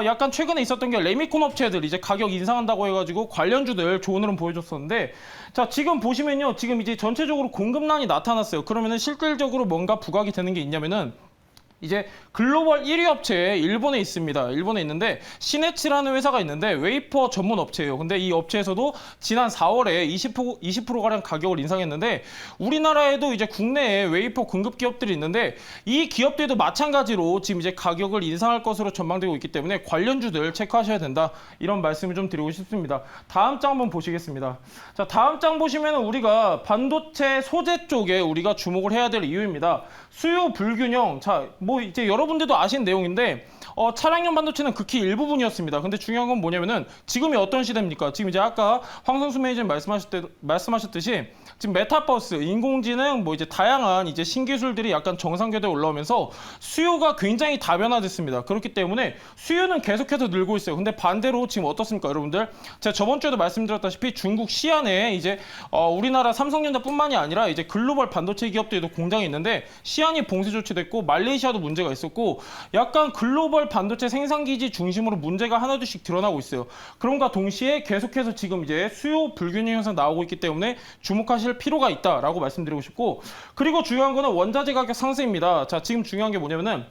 약간 최근에 있었던 게 레미콘 업체들 이제 가격 인상한다고 해가지고 관련주들 좋은 흐름 보여줬었는데 자, 지금 보시면요, 지금 이제 전체적으로 공급난이 나타났어요. 그러면은 실질적으로 뭔가 부각이 되는 게 있냐면은. 이제 글로벌 1위 업체에 일본에 있습니다. 일본에 있는데 시네치라는 회사가 있는데 웨이퍼 전문 업체예요. 근데 이 업체에서도 지난 4월에 20%가량 가격을 인상했는데 우리나라에도 이제 국내에 웨이퍼 공급 기업들이 있는데 이 기업들도 마찬가지로 지금 이제 가격을 인상할 것으로 전망되고 있기 때문에 관련주들 체크하셔야 된다. 이런 말씀을 좀 드리고 싶습니다. 다음 장 한번 보시겠습니다. 자, 다음 장 보시면 우리가 반도체 소재 쪽에 우리가 주목을 해야 될 이유입니다. 수요 불균형. 자, 뭐 이제 여러분들도 아시는 내용인데 차량용 반도체는 극히 일부분이었습니다. 근데 중요한 건 뭐냐면은 지금이 어떤 시대입니까? 지금 이제 아까 황성수 매니저님 말씀하셨듯이 지금 메타버스, 인공지능 뭐 이제 다양한 이제 신기술들이 약간 정상궤도에 올라오면서 수요가 굉장히 다변화됐습니다. 그렇기 때문에 수요는 계속해서 늘고 있어요. 근데 반대로 지금 어떻습니까, 여러분들? 제가 저번 주에도 말씀드렸다시피 중국 시안에 이제 우리나라 삼성전자뿐만이 아니라 이제 글로벌 반도체 기업들도 공장이 있는데 시안이 봉쇄 조치됐고 말레이시아도 문제가 있었고 약간 글로벌 반도체 생산기지 중심으로 문제가 하나둘씩 드러나고 있어요. 그럼과 동시에 계속해서 지금 이제 수요 불균형 현상 나오고 있기 때문에 주목하실 필요가 있다라고 말씀드리고 싶고 그리고 중요한 거는 원자재 가격 상승입니다. 자, 지금 중요한 게 뭐냐면은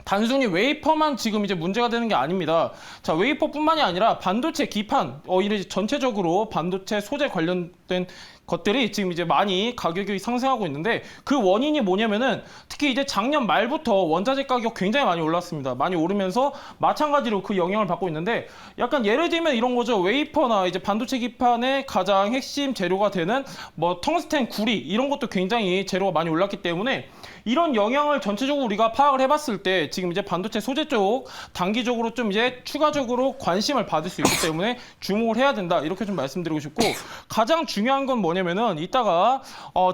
단순히 웨이퍼만 지금 이제 문제가 되는 게 아닙니다. 자, 웨이퍼뿐만이 아니라 반도체 기판, 이제 전체적으로 반도체 소재 관련된 것들이 지금 이제 많이 가격이 상승하고 있는데 그 원인이 뭐냐면은 특히 이제 작년 말부터 원자재 가격 굉장히 많이 올랐습니다. 많이 오르면서 마찬가지로 그 영향을 받고 있는데 약간 예를 들면 이런 거죠. 웨이퍼나 이제 반도체 기판의 가장 핵심 재료가 되는 뭐 텅스텐, 구리 이런 것도 굉장히 재료가 많이 올랐기 때문에 이런 영향을 전체적으로 우리가 파악을 해봤을 때 지금 이제 반도체 소재 쪽 단기적으로 좀 이제 추가적으로 관심을 받을 수 있기 때문에 주목을 해야 된다 이렇게 좀 말씀드리고 싶고 가장 중요한 건 뭐냐면은 이따가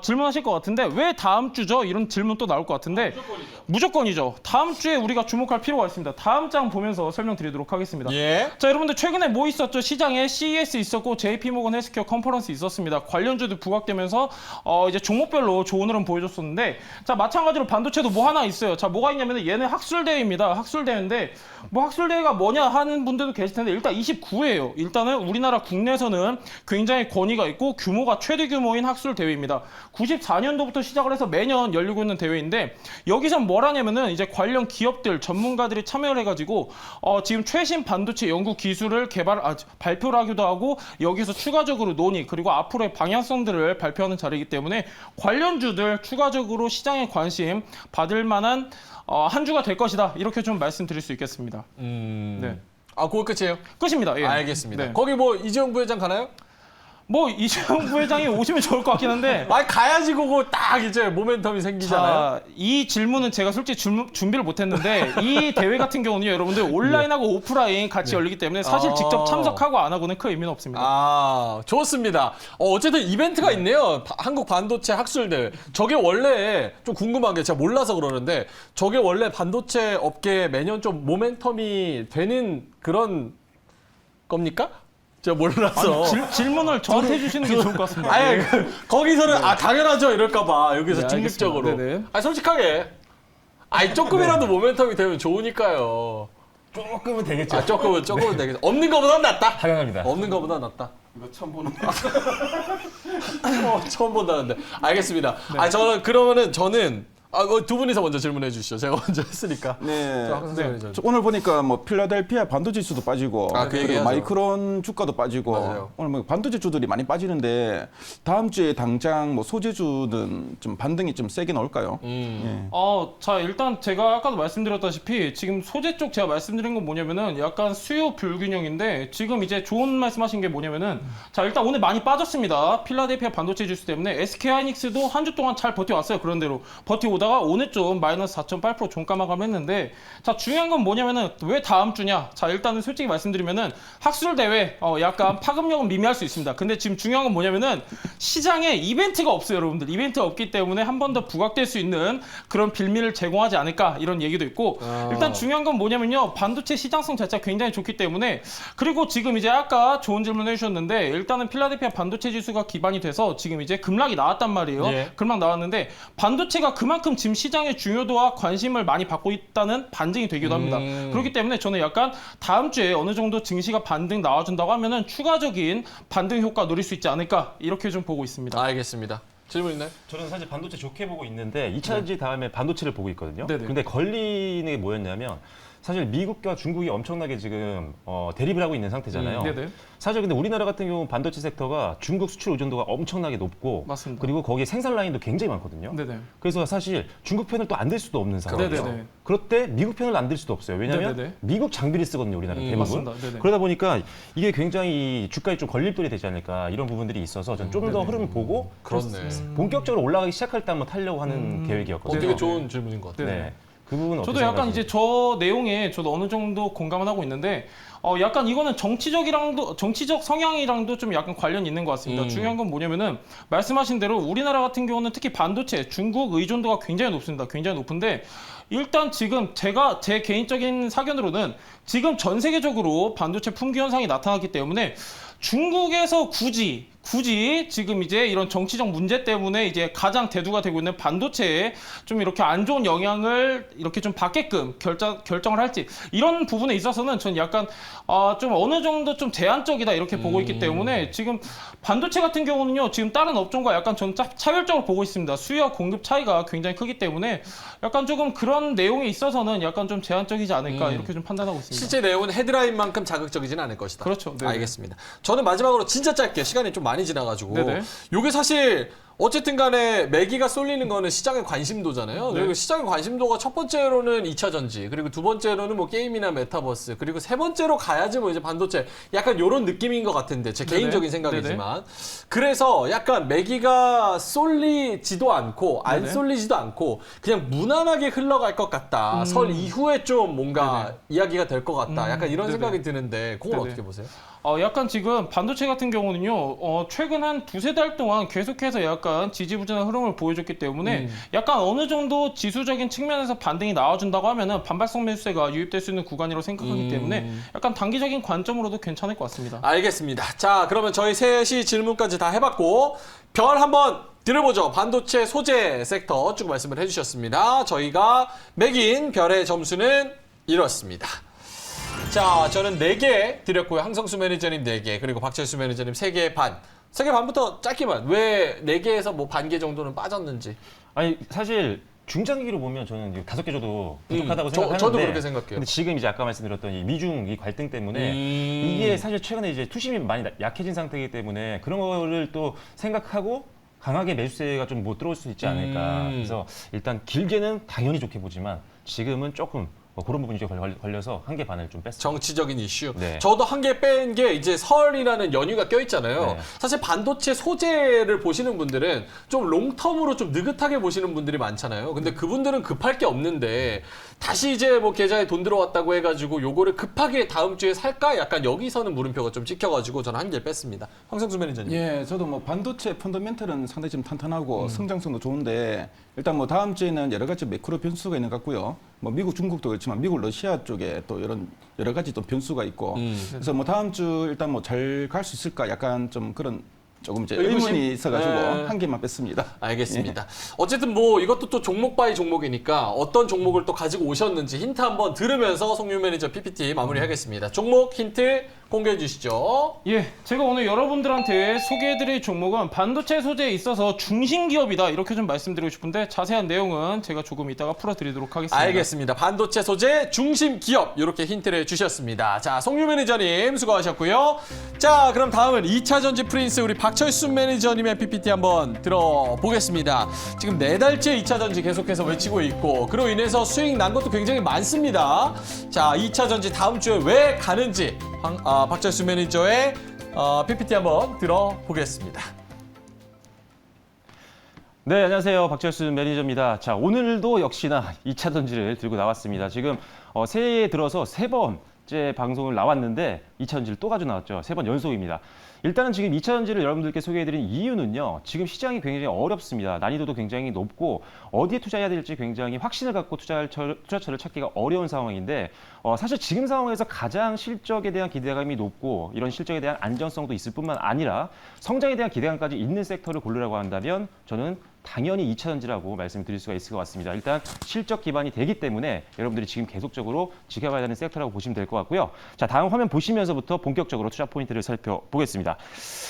질문하실 것 같은데 왜 다음 주죠? 이런 질문 또 나올 것 같은데 무조건이죠. 다음 주에 우리가 주목할 필요가 있습니다. 다음 장 보면서 설명드리도록 하겠습니다. 예. 자, 여러분들 최근에 뭐 있었죠? 시장에 CES 있었고 JP모건 헬스케어 컨퍼런스 있었습니다. 관련주들 부각되면서 이제 종목별로 좋은 흐름 보여줬었는데 자, 마찬가지로 반도체도 뭐 하나 있어요. 자, 뭐가 있냐면 얘는 학술대회입니다. 학술대회인데 뭐 학술대회가 뭐냐 하는 분들도 계실 텐데 일단 29회예요. 일단은 우리나라 국내에서는 굉장히 권위가 있고 규모가 최대 규모인 학술대회입니다. 94년도부터 시작을 해서 매년 열리고 있는 대회인데 여기서 뭘 하냐면은 이제 관련 기업들 전문가들이 참여를 해가지고 지금 최신 반도체 연구 기술을 발표를 하기도 하고 여기서 추가적으로 논의 그리고 앞으로의 방향성들을 발표하는 자리이기 때문에 관련주들 추가적으로 시장에 관심 받을 만한 한 주가 될 것이다 이렇게 좀 말씀드릴 수 있겠습니다. 네. 아, 그거 끝이에요? 끝입니다. 예. 알겠습니다. 네. 거기 뭐 이재용 부회장 가나요? 뭐 이재용 부회장이 오시면 좋을 것 같긴 한데 아니 가야지 그거 딱 이제 모멘텀이 생기잖아요. 자, 이 질문은 제가 솔직히 준비를 못했는데 이 대회 같은 경우는 여러분들 온라인하고 오프라인 같이 열리기 때문에 사실 직접 참석하고 안 하고는 큰 의미는 없습니다. 아, 좋습니다. 어쨌든 이벤트가 있네요. 한국 반도체 학술대회. 저게 원래 좀 궁금한 게 제가 몰라서 그러는데 저게 원래 반도체 업계에 매년 좀 모멘텀이 되는 그런 겁니까? 제가 몰라서. 질문을 저한테 해주시는 게 좋을 것 같습니다. 아예 거기서는 당연하죠 이럴까봐 여기서 네, 중립적으로. 알겠습니다. 네네. 솔직하게. 조금이라도 모멘텀이 되면 좋으니까요. 조금은 되겠죠. 조금은 되겠죠. 없는 거보단 낫다. 당연합니다. 없는 거보다 낫다. 이거 처음 보는 처음 본다는데. 알겠습니다. 네. 저는 두 분이서 먼저 질문해 주시죠. 제가 먼저 했으니까. 네. 네. 저 오늘 보니까 뭐 필라델피아 반도체 주도 빠지고 그 그리고 얘기하죠. 마이크론 주가도 빠지고 맞아요. 오늘 뭐 반도체 주들이 많이 빠지는데 다음 주에 당장 뭐 소재주는 좀 반등이 좀 세게 나올까요? 예. 자, 일단 제가 아까도 말씀드렸다시피 지금 소재 쪽 제가 말씀드린 건 뭐냐면은 약간 수요 불균형인데 지금 이제 좋은 말씀하신 게 뭐냐면은 자, 일단 오늘 많이 빠졌습니다. 필라델피아 반도체 지수 때문에 SK하이닉스도 한 주 동안 잘 버텨왔어요. 그런 대로 버텨오다가 오늘 좀 마이너스 4.8% 종가 마감했는데 자, 중요한 건 뭐냐면은 왜 다음 주냐? 자, 일단은 솔직히 말씀드리면은 학술 대회 약간 파급력은 미미할 수 있습니다. 근데 지금 중요한 건 뭐냐면은 시장에 이벤트가 없어요, 여러분들. 이벤트가 없기 때문에 한 번 더 부각될 수 있는 그런 빌미를 제공하지 않을까 이런 얘기도 있고 일단 중요한 건 뭐냐면요. 반도체 시장성 자체가 굉장히 좋기 때문에 그리고 지금 이제 아까 좋은 질문 해주셨는데 일단은 필라델피아 반도체 지수가 기반이 돼서 지금 이제 급락이 나왔단 말이에요. 예. 급락 나왔는데 반도체가 그만큼 지금 시장의 중요도와 관심을 많이 받고 있다는 반증이 되기도 합니다. 그렇기 때문에 저는 약간 다음 주에 어느 정도 증시가 반등 나와준다고 하면은 추가적인 반등 효과 누릴 수 있지 않을까 이렇게 좀 보고 있습니다. 알겠습니다. 질문 있나요? 저는 사실 반도체 좋게 보고 있는데 2차전지 다음에 반도체를 보고 있거든요. 네네. 근데 걸리는 게 뭐였냐면 사실 미국과 중국이 엄청나게 지금 대립을 하고 있는 상태잖아요. 네네. 사실 근데 우리나라 같은 경우 반도체 섹터가 중국 수출 의존도가 엄청나게 높고 맞습니다. 그리고 거기에 생산 라인도 굉장히 많거든요. 네네. 그래서 사실 중국 편을 또 안 들 수도 없는 상황이에요. 네네네. 그럴 때 미국 편을 안 들 수도 없어요. 왜냐하면 네네네. 미국 장비를 쓰거든요, 우리나라 대부분. 맞습니다. 네네. 그러다 보니까 이게 굉장히 주가에 좀 걸림돌이 되지 않을까 이런 부분들이 있어서 저는 좀 더 흐름을 보고 그렇네. 본격적으로 올라가기 시작할 때 한번 타려고 하는 계획이었거든요. 되게 좋은 질문인 것 같아요. 네네. 네. 그 부분은 저도 어떻게 약간 생각하세요? 이제 저 내용에 저도 어느 정도 공감을 하고 있는데 약간 이거는 정치적 성향이랑도 좀 약간 관련이 있는 것 같습니다. 중요한 건 뭐냐면은 말씀하신 대로 우리나라 같은 경우는 특히 반도체 중국 의존도가 굉장히 높습니다. 굉장히 높은데 일단 지금 제 개인적인 사견으로는 지금 전 세계적으로 반도체 품귀 현상이 나타났기 때문에 중국에서 굳이 굳이 지금 이제 이런 정치적 문제 때문에 이제 가장 대두가 되고 있는 반도체에 좀 이렇게 안 좋은 영향을 이렇게 좀 받게끔 결정을 할지 이런 부분에 있어서는 전 약간 좀 어느 정도 좀 제한적이다 이렇게 보고 있기 때문에 지금 반도체 같은 경우는요 지금 다른 업종과 약간 전 차별적으로 보고 있습니다. 수요와 공급 차이가 굉장히 크기 때문에 약간 조금 그런 내용에 있어서는 약간 좀 제한적이지 않을까 이렇게 좀 판단하고 있습니다. 실제 내용은 헤드라인만큼 자극적이진 않을 것이다. 그렇죠. 네네. 알겠습니다. 저는 마지막으로 진짜 짧게 시간이 좀 많이 지나가지고 네네. 요게 사실 어쨌든 간에 매기가 쏠리는 거는 시장의 관심도잖아요. 네. 그리고 시장의 관심도가 첫 번째로는 2차 전지, 그리고 두 번째로는 뭐 게임이나 메타버스, 그리고 세 번째로 가야지 뭐 이제 반도체. 약간 요런 느낌인 것 같은데 제 네네. 개인적인 생각이지만. 그래서 약간 매기가 쏠리지도 않고 안 네네. 쏠리지도 않고 그냥 무난하게 흘러갈 것 같다. 설 이후에 좀 뭔가 네네. 이야기가 될 것 같다. 약간 이런 네네. 생각이 드는데 그건 네네. 어떻게 보세요? 약간 지금 반도체 같은 경우는요, 최근 한 두세 달 동안 계속해서 약간 지지부진한 흐름을 보여줬기 때문에 약간 어느 정도 지수적인 측면에서 반등이 나와준다고 하면은 반발성 매수세가 유입될 수 있는 구간이라고 생각하기 때문에 약간 단기적인 관점으로도 괜찮을 것 같습니다. 알겠습니다. 자, 그러면 저희 셋이 질문까지 다 해봤고 별 한번 들어보죠. 반도체 소재 섹터 쭉 말씀을 해주셨습니다. 저희가 매긴 별의 점수는 이렇습니다. 자, 저는 4개 드렸고요. 항성수 매니저님 4개, 그리고 박철수 매니저님 3개 반. 3개 반부터 짧게만. 왜 4개에서 뭐 반 개 정도는 빠졌는지. 아니 사실 중장기로 보면 저는 5개 줘도 부족하다고 생각하는데 저도 그렇게 생각해요. 근데 지금 이제 아까 말씀드렸던 이 미중 이 갈등 때문에 이게 사실 최근에 이제 투심이 많이 약해진 상태이기 때문에 그런 거를 또 생각하고 강하게 매수세가 좀 못 들어올 수 있지 않을까. 그래서 일단 길게는 당연히 좋게 보지만 지금은 조금 그런 부분이 좀 걸려서 한 개 반을 좀 뺐어요. 정치적인 이슈. 네. 저도 한 개 뺀 게 이제 설이라는 연휴가 껴있잖아요. 네. 사실 반도체 소재를 보시는 분들은 좀 롱텀으로 좀 느긋하게 보시는 분들이 많잖아요. 근데 그분들은 급할 게 없는데 다시 이제 뭐 계좌에 돈 들어왔다고 해가지고 요거를 급하게 다음 주에 살까? 약간 여기서는 물음표가 좀 찍혀가지고 저는 한 개 뺐습니다. 황성수 매니저님. 예, 저도 뭐 반도체 펀더멘털은 상당히 좀 탄탄하고 성장성도 좋은데 일단 뭐 다음 주에는 여러 가지 매크로 변수가 있는 것 같고요. 뭐 미국, 중국도 그렇지만 미국, 러시아 쪽에 또 이런 여러 가지 또 변수가 있고 그래서 뭐 다음 주 일단 뭐 잘 갈 수 있을까 약간 좀 그런 조금 이제 의구심? 의문이 있어가지고 네. 한 개만 뺐습니다. 알겠습니다. 어쨌든 뭐 이것도 또 종목 바이 종목이니까 어떤 종목을 또 가지고 오셨는지 힌트 한번 들으면서 송유 매니저 PPT 마무리하겠습니다. 종목 힌트 공개해 주시죠. 예, 제가 오늘 여러분들한테 소개해드릴 종목은 반도체 소재에 있어서 중심 기업이다 이렇게 좀 말씀드리고 싶은데 자세한 내용은 제가 조금 이따가 풀어드리도록 하겠습니다. 알겠습니다. 반도체 소재 중심 기업 이렇게 힌트를 주셨습니다. 자, 송유 매니저님 수고하셨고요. 자, 그럼 다음은 2차 전지 프린스 우리 박철수 매니저님의 PPT 한번 들어보겠습니다. 지금 4달째 2차 전지 계속해서 외치고 있고 그로 인해서 수익 난 것도 굉장히 많습니다. 자, 2차 전지 다음 주에 왜 가는지 박철수 매니저의 PPT 한번 들어보겠습니다. 네, 안녕하세요. 박철수 매니저입니다. 자, 오늘도 역시나 2차 전지를 들고 나왔습니다. 지금 새해에 들어서 3번째 방송을 나왔는데 2차 전지를 또 가져 나왔죠. 3번 연속입니다. 일단은 지금 2차 전지를 여러분들께 소개해드린 이유는요. 지금 시장이 굉장히 어렵습니다. 난이도도 굉장히 높고 어디에 투자해야 될지 굉장히 확신을 갖고 투자처를 찾기가 어려운 상황인데 사실 지금 상황에서 가장 실적에 대한 기대감이 높고 이런 실적에 대한 안정성도 있을 뿐만 아니라 성장에 대한 기대감까지 있는 섹터를 고르라고 한다면 저는 당연히 2차 전지라고 말씀드릴 수가 있을 것 같습니다. 일단 실적 기반이 되기 때문에 여러분들이 지금 계속적으로 지켜봐야 되는 섹터라고 보시면 될 것 같고요. 자, 다음 화면 보시면서부터 본격적으로 투자 포인트를 살펴보겠습니다.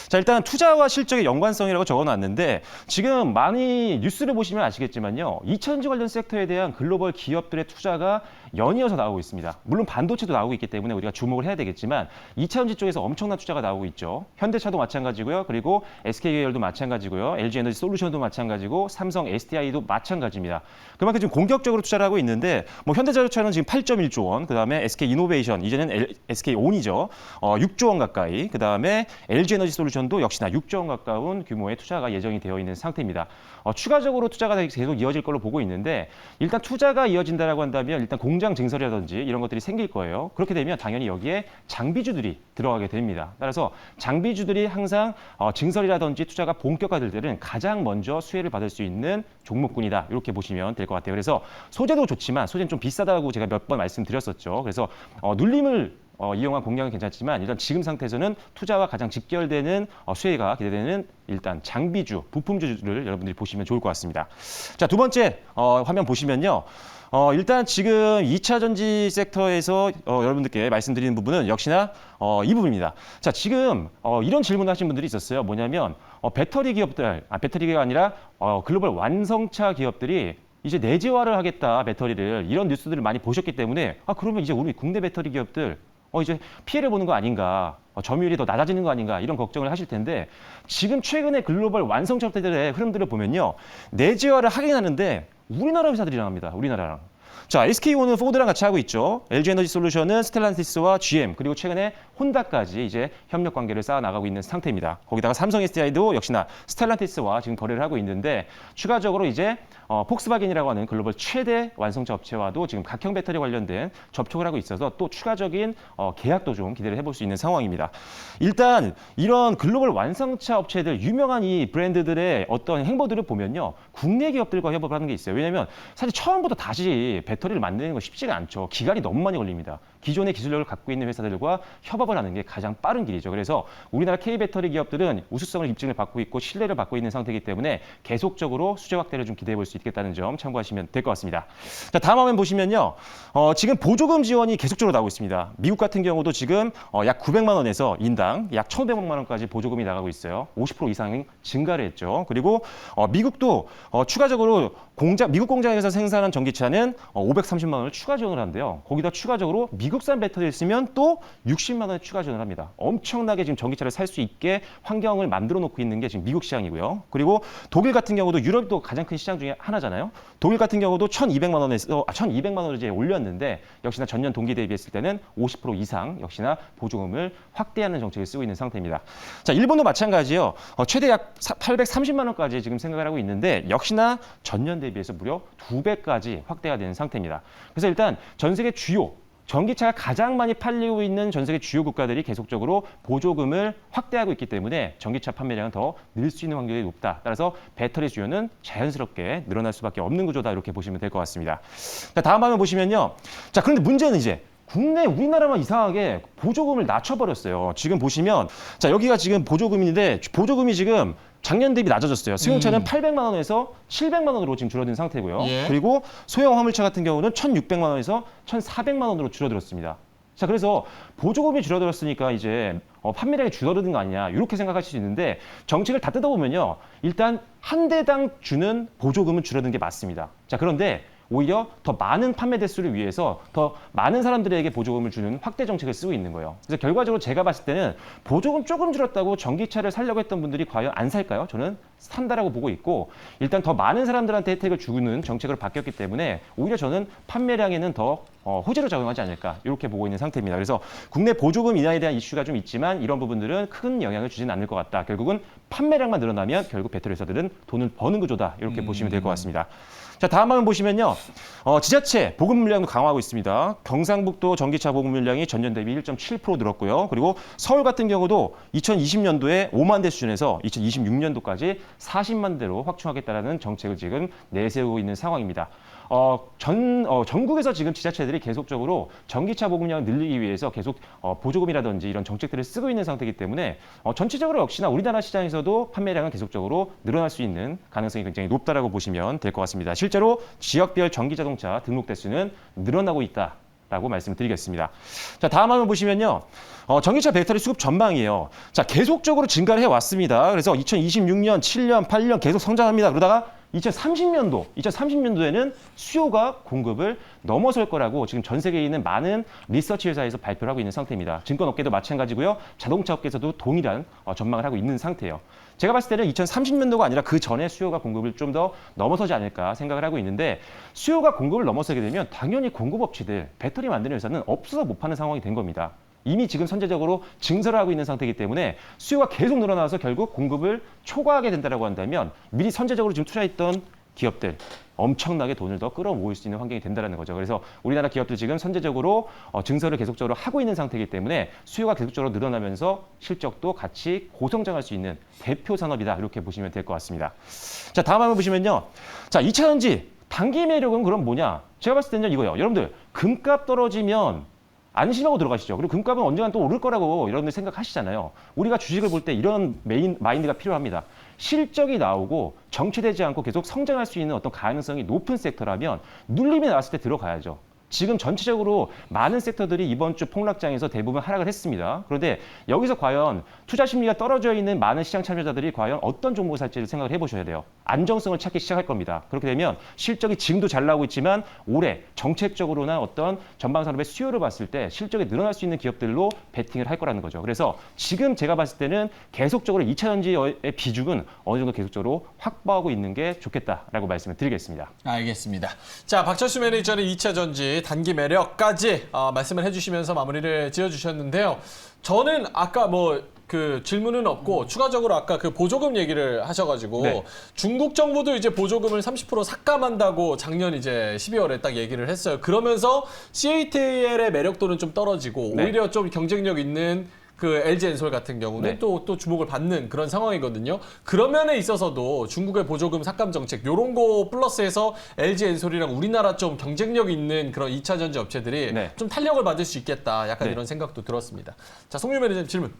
자, 일단 투자와 실적의 연관성이라고 적어놨는데 지금 많이 뉴스를 보시면 아시겠지만요. 2차 전지 관련 섹터에 대한 글로벌 기업들의 투자가 연이어서 나오고 있습니다. 물론 반도체도 나오고 있기 때문에 우리가 주목을 해야 되겠지만 2차 전지 쪽에서 엄청난 투자가 나오고 있죠. 현대차도 마찬가지고요. 그리고 SK계열도 마찬가지고요. LG에너지 솔루션도 마찬가지고 삼성, SDI도 마찬가지입니다. 그만큼 지금 공격적으로 투자를 하고 있는데 뭐 현대자동차는 지금 8.1조 원, 그다음에 SK이노베이션, 이제는 SK온이죠. 6조 원 가까이, 그다음에 LG에너지 솔루션도 역시나 6조 원 가까운 규모의 투자가 예정이 되어 있는 상태입니다. 추가적으로 투자가 계속 이어질 걸로 보고 있는데 일단 투자가 이어진다라고 한다면 일단 공장 증설이라든지 이런 것들이 생길 거예요. 그렇게 되면 당연히 여기에 장비주들이 들어가게 됩니다. 따라서 장비주들이 항상 증설이라든지 투자가 본격화될 때는 가장 먼저 수혜를 받을 수 있는 종목군이다. 이렇게 보시면 될 것 같아요. 그래서 소재도 좋지만 소재는 좀 비싸다고 제가 몇 번 말씀드렸었죠. 그래서 눌림을 이용한 공략은 괜찮지만 일단 지금 상태에서는 투자와 가장 직결되는 수혜가 기대되는 일단 장비주, 부품주를 여러분들이 보시면 좋을 것 같습니다. 자, 두 번째 화면 보시면요. 일단 지금 2차 전지 섹터에서 여러분들께 말씀드리는 부분은 역시나 이 부분입니다. 자, 지금 이런 질문을 하신 분들이 있었어요. 뭐냐면 배터리 기업들, 배터리가 아니라 글로벌 완성차 기업들이 이제 내재화를 하겠다, 배터리를. 이런 뉴스들을 많이 보셨기 때문에 그러면 이제 우리 국내 배터리 기업들 이제 피해를 보는 거 아닌가, 점유율이 더 낮아지는 거 아닌가 이런 걱정을 하실 텐데 지금 최근에 글로벌 완성차 업체들의 흐름들을 보면요. 내재화를 하긴 하는데 우리나라 회사들이랑 합니다. 우리나라랑. 자, SK온은 포드랑 같이 하고 있죠. LG에너지솔루션은 스텔란티스와 GM 그리고 최근에 혼다까지 이제 협력 관계를 쌓아 나가고 있는 상태입니다. 거기다가 삼성 SDI도 역시나 스텔란티스와 지금 거래를 하고 있는데 추가적으로 이제 폭스바겐이라고 하는 글로벌 최대 완성차 업체와도 지금 각형 배터리 관련된 접촉을 하고 있어서 또 추가적인 계약도 좀 기대를 해볼 수 있는 상황입니다. 일단 이런 글로벌 완성차 업체들 유명한 이 브랜드들의 어떤 행보들을 보면요. 국내 기업들과 협업을 하는 게 있어요. 왜냐하면 사실 처음부터 다시 배터리를 만드는 거 쉽지가 않죠. 기간이 너무 많이 걸립니다. 기존의 기술력을 갖고 있는 회사들과 협업을 하는 게 가장 빠른 길이죠. 그래서 우리나라 K배터리 기업들은 우수성을 입증을 받고 있고 신뢰를 받고 있는 상태이기 때문에 계속적으로 수요 확대를 좀 기대해 볼 수 있겠다는 점 참고하시면 될 것 같습니다. 자, 다음 화면 보시면요. 지금 보조금 지원이 계속적으로 나오고 있습니다. 미국 같은 경우도 지금 약 900만 원에서 인당 약 1,500만 원까지 보조금이 나가고 있어요. 50% 이상 증가를 했죠. 그리고 미국도 추가적으로 미국 공장에서 생산한 전기차는 530만 원을 추가 지원을 하는데요. 거기다 추가적으로 미국산 배터리를 쓰면 또 60만 원을 추가 지원을 합니다. 엄청나게 지금 전기차를 살 수 있게 환경을 만들어 놓고 있는 게 지금 미국 시장이고요. 그리고 독일 같은 경우도 유럽도 가장 큰 시장 중에 하나잖아요. 독일 같은 경우도 1,200만 원을 이제 올렸는데 역시나 전년 동기 대비했을 때는 50% 이상 역시나 보조금을 확대하는 정책을 쓰고 있는 상태입니다. 자, 일본도 마찬가지예요. 최대 약 830만 원까지 지금 생각을 하고 있는데 역시나 전년 대비해서 무려 2배까지 확대가 되는 상태입니다. 그래서 일단 전 세계 주요 전기차가 가장 많이 팔리고 있는 전 세계 주요 국가들이 계속적으로 보조금을 확대하고 있기 때문에 전기차 판매량은 더 늘 수 있는 확률이 높다. 따라서 배터리 수요는 자연스럽게 늘어날 수밖에 없는 구조다. 이렇게 보시면 될 것 같습니다. 자, 다음 화면 보시면요. 자, 그런데 문제는 이제 우리나라만 이상하게 보조금을 낮춰버렸어요. 지금 보시면 자, 여기가 지금 보조금인데 보조금이 지금 작년 대비 낮아졌어요. 승용차는 800만 원에서 700만 원으로 지금 줄어든 상태고요. 예. 그리고 소형 화물차 같은 경우는 1,600만 원에서 1,400만 원으로 줄어들었습니다. 자, 그래서 보조금이 줄어들었으니까 이제 판매량이 줄어드는 거 아니냐 이렇게 생각하실 수 있는데 정책을 다 뜯어보면요. 일단 한 대당 주는 보조금은 줄어든 게 맞습니다. 자, 그런데 오히려 더 많은 판매 대수를 위해서 더 많은 사람들에게 보조금을 주는 확대 정책을 쓰고 있는 거예요. 그래서 결과적으로 제가 봤을 때는 보조금 조금 줄었다고 전기차를 살려고 했던 분들이 과연 안 살까요? 저는 산다라고 보고 있고 일단 더 많은 사람들한테 혜택을 주는 정책으로 바뀌었기 때문에 오히려 저는 판매량에는 더 호재로 작용하지 않을까 이렇게 보고 있는 상태입니다. 그래서 국내 보조금 인하에 대한 이슈가 좀 있지만 이런 부분들은 큰 영향을 주지는 않을 것 같다. 결국은 판매량만 늘어나면 결국 배터리 회사들은 돈을 버는 구조다. 이렇게 보시면 될 것 같습니다. 자, 다음 화면 보시면요. 지자체 보급 물량도 강화하고 있습니다. 경상북도 전기차 보급 물량이 전년 대비 1.7% 늘었고요. 그리고 서울 같은 경우도 2020년도에 5만 대 수준에서 2026년도까지 40만 대로 확충하겠다는 정책을 지금 내세우고 있는 상황입니다. 전국에서 지금 지자체들이 계속적으로 전기차 보급량을 늘리기 위해서 계속 보조금이라든지 이런 정책들을 쓰고 있는 상태이기 때문에 전체적으로 역시나 우리나라 시장에서도 판매량은 계속적으로 늘어날 수 있는 가능성이 굉장히 높다라고 보시면 될 것 같습니다. 실제로 지역별 전기자동차 등록 대수는 늘어나고 있다라고 말씀을 드리겠습니다. 자, 다음 화면 보시면요. 전기차 배터리 수급 전망이에요. 자, 계속적으로 증가를 해왔습니다. 그래서 2026년, 7년, 8년 계속 성장합니다. 그러다가 2030년도에는 수요가 공급을 넘어설 거라고 지금 전 세계에 있는 많은 리서치 회사에서 발표를 하고 있는 상태입니다. 증권업계도 마찬가지고요. 자동차 업계에서도 동일한 전망을 하고 있는 상태예요. 제가 봤을 때는 2030년도가 아니라 그 전에 수요가 공급을 좀 더 넘어서지 않을까 생각을 하고 있는데 수요가 공급을 넘어서게 되면 당연히 공급업체들, 배터리 만드는 회사는 없어서 못 파는 상황이 된 겁니다. 이미 지금 선제적으로 증설을 하고 있는 상태이기 때문에 수요가 계속 늘어나서 결국 공급을 초과하게 된다고 한다면 미리 선제적으로 지금 투자했던 기업들 엄청나게 돈을 더 끌어모을 수 있는 환경이 된다는 거죠. 그래서 우리나라 기업들 지금 선제적으로 증설을 계속적으로 하고 있는 상태이기 때문에 수요가 계속적으로 늘어나면서 실적도 같이 고성장할 수 있는 대표 산업이다. 이렇게 보시면 될 것 같습니다. 자, 다음 한번 보시면요. 자, 2차 전지 단기 매력은 그럼 뭐냐? 제가 봤을 때는 이거예요. 여러분들 금값 떨어지면 안심하고 들어가시죠. 그리고 금값은 언젠간 또 오를 거라고 여러분들 생각하시잖아요. 우리가 주식을 볼 때 이런 마인드가 필요합니다. 실적이 나오고 정체되지 않고 계속 성장할 수 있는 어떤 가능성이 높은 섹터라면 눌림이 나왔을 때 들어가야죠. 지금 전체적으로 많은 섹터들이 이번 주 폭락장에서 대부분 하락을 했습니다. 그런데 여기서 과연 투자 심리가 떨어져 있는 많은 시장 참여자들이 과연 어떤 종목을 살지를 생각을 해보셔야 돼요. 안정성을 찾기 시작할 겁니다. 그렇게 되면 실적이 지금도 잘 나오고 있지만 올해 정책적으로나 어떤 전방 산업의 수요를 봤을 때 실적이 늘어날 수 있는 기업들로 베팅을 할 거라는 거죠. 그래서 지금 제가 봤을 때는 계속적으로 2차 전지의 비중은 어느 정도 계속적으로 확보하고 있는 게 좋겠다라고 말씀을 드리겠습니다. 알겠습니다. 자, 박철수 매니저는 2차 전지 단기 매력까지 말씀을 해주시면서 마무리를 지어주셨는데요. 저는 아까 그 질문은 없고 추가적으로 아까 그 보조금 얘기를 하셔가지고 네. 중국 정부도 이제 보조금을 30% 삭감한다고 작년 이제 12월에 딱 얘기를 했어요. 그러면서 CATL의 매력도는 좀 떨어지고 네. 오히려 좀 경쟁력 있는 그 LG엔솔 같은 경우는 네. 또 주목을 받는 그런 상황이거든요. 그런 면에 있어서도 중국의 보조금 삭감 정책 요런 거 플러스해서 LG엔솔이랑 우리나라 좀 경쟁력 있는 그런 2차 전지 업체들이 네. 좀 탄력을 받을 수 있겠다. 약간 네. 이런 생각도 들었습니다. 자, 송유 매니저님 질문.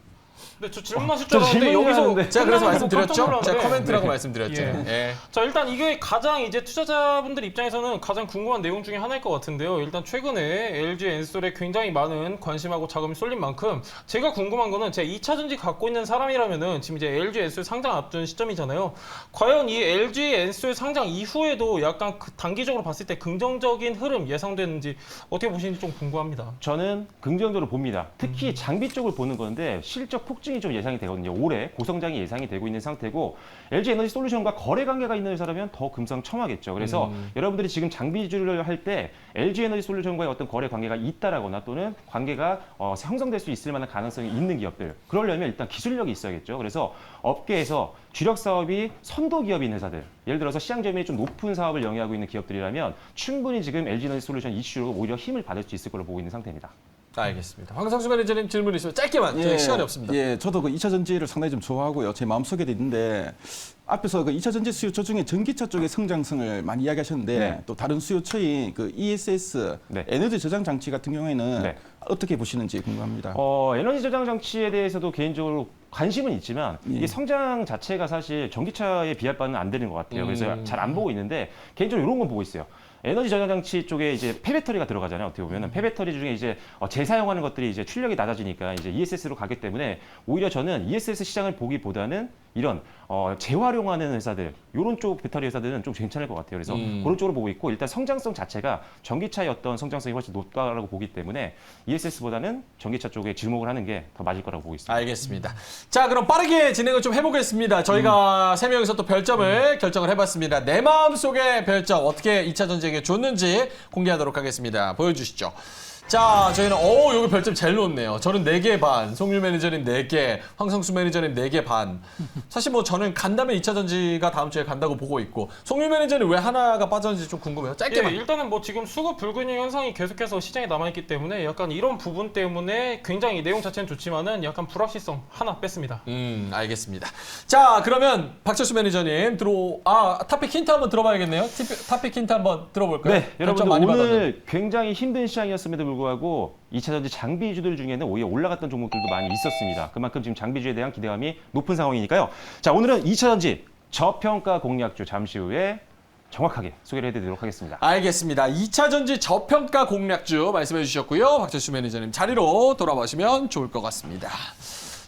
근데 저 질문하실 줄 알았는데 질문이 여기서 하는데. 제가 그래서 끝나는 거 말씀드렸죠. 깜짝 제가 놀랐는데. 코멘트라고 말씀드렸죠. 예. 예. 자, 일단 이게 가장 이제 투자자분들 입장에서는 가장 궁금한 내용 중에 하나일 것 같은데요. 일단 최근에 LG 엔솔에 굉장히 많은 관심하고 자금이 쏠린 만큼 제가 궁금한 거는 제가 2차 전지 갖고 있는 사람이라면은 지금 이제 LG 엔솔 상장 앞둔 시점이잖아요. 과연 이 LG 엔솔 상장 이후에도 약간 단기적으로 봤을 때 긍정적인 흐름 예상되는지 어떻게 보시는지 좀 궁금합니다. 저는 긍정적으로 봅니다. 특히 장비 쪽을 보는 건데 실적 폭증이 좀 예상이 되거든요. 올해 고성장이 예상이 되고 있는 상태고 LG 에너지 솔루션과 거래 관계가 있는 회사라면 더 금상첨화겠죠. 그래서 여러분들이 지금 장비주를 할 때 LG 에너지 솔루션과의 어떤 거래 관계가 있다라거나 또는 관계가 형성될 수 있을 만한 가능성이 있는 기업들. 그러려면 일단 기술력이 있어야겠죠. 그래서 업계에서 주력 사업이 선도 기업인 회사들, 예를 들어서 시장 점유율이 좀 높은 사업을 영위하고 있는 기업들이라면 충분히 지금 LG 에너지 솔루션 이슈로 오히려 힘을 받을 수 있을 걸로 보고 있는 상태입니다. 알겠습니다. 황성수 매니저님 질문 있으면 짧게만. 저희 시간이 없습니다. 예, 저도 그 2차 전지를 상당히 좀 좋아하고요. 제 마음속에도 있는데 앞에서 그 2차 전지 수요처 중에 전기차 쪽의 성장성을 많이 이야기하셨는데 네. 또 다른 수요처인 그 ESS 네. 에너지 저장 장치 같은 경우에는 네. 어떻게 보시는지 궁금합니다. 에너지 저장 장치에 대해서도 개인적으로 관심은 있지만 이게 성장 자체가 사실 전기차에 비할 바는 안 되는 것 같아요. 그래서 잘 안 보고 있는데 개인적으로 이런 건 보고 있어요. 에너지 저장 장치 쪽에 이제 폐배터리가 들어가잖아요. 어떻게 보면은 폐배터리 중에 이제 재사용하는 것들이 이제 출력이 낮아지니까 이제 ESS로 가기 때문에 오히려 저는 ESS 시장을 보기보다는 이런 재활용하는 회사들, 이런 쪽 배터리 회사들은 좀 괜찮을 것 같아요. 그래서 그런 쪽으로 보고 있고 일단 성장성 자체가 전기차의 어떤 성장성이 훨씬 높다라고 보기 때문에 ESS보다는 전기차 쪽에 주목을 하는 게 더 맞을 거라고 보고 있습니다. 알겠습니다. 자, 그럼 빠르게 진행을 좀 해보겠습니다. 저희가 세 명이서 또 별점을 결정을 해봤습니다. 내 마음속의 별점 어떻게 2차 전지에게 줬는지 공개하도록 하겠습니다. 보여주시죠. 자, 저희는 여기 별점 제일 높네요. 저는 4개 반, 송유 매니저님 4개, 황성수 매니저님 4개 반. 사실 뭐 저는 간다면 2차 전지가 다음 주에 간다고 보고 있고, 송유 매니저님 왜 하나가 빠졌는지 좀 궁금해요. 짧게만. 예, 일단은 뭐 지금 수급 불균형 현상이 계속해서 시장에 남아있기 때문에 약간 이런 부분 때문에 굉장히 내용 자체는 좋지만은 약간 불확실성 하나 뺐습니다. 알겠습니다. 자, 그러면 박철수 매니저님 탑픽 힌트 한번 들어봐야겠네요. 탑픽 힌트 한번 들어볼까요? 네, 별점 여러분들 많이 오늘 받았는데. 굉장히 힘든 시장이었음에도 불구하고 2차 전지 장비주들 중에는 오히려 올라갔던 종목들도 많이 있었습니다. 그만큼 지금 장비주에 대한 기대감이 높은 상황이니까요. 자, 오늘은 2차 전지 저평가 공략주 잠시 후에 정확하게 소개를 해드리도록 하겠습니다. 알겠습니다. 2차 전지 저평가 공략주 말씀해 주셨고요. 박철수 매니저님 자리로 돌아가시면 좋을 것 같습니다.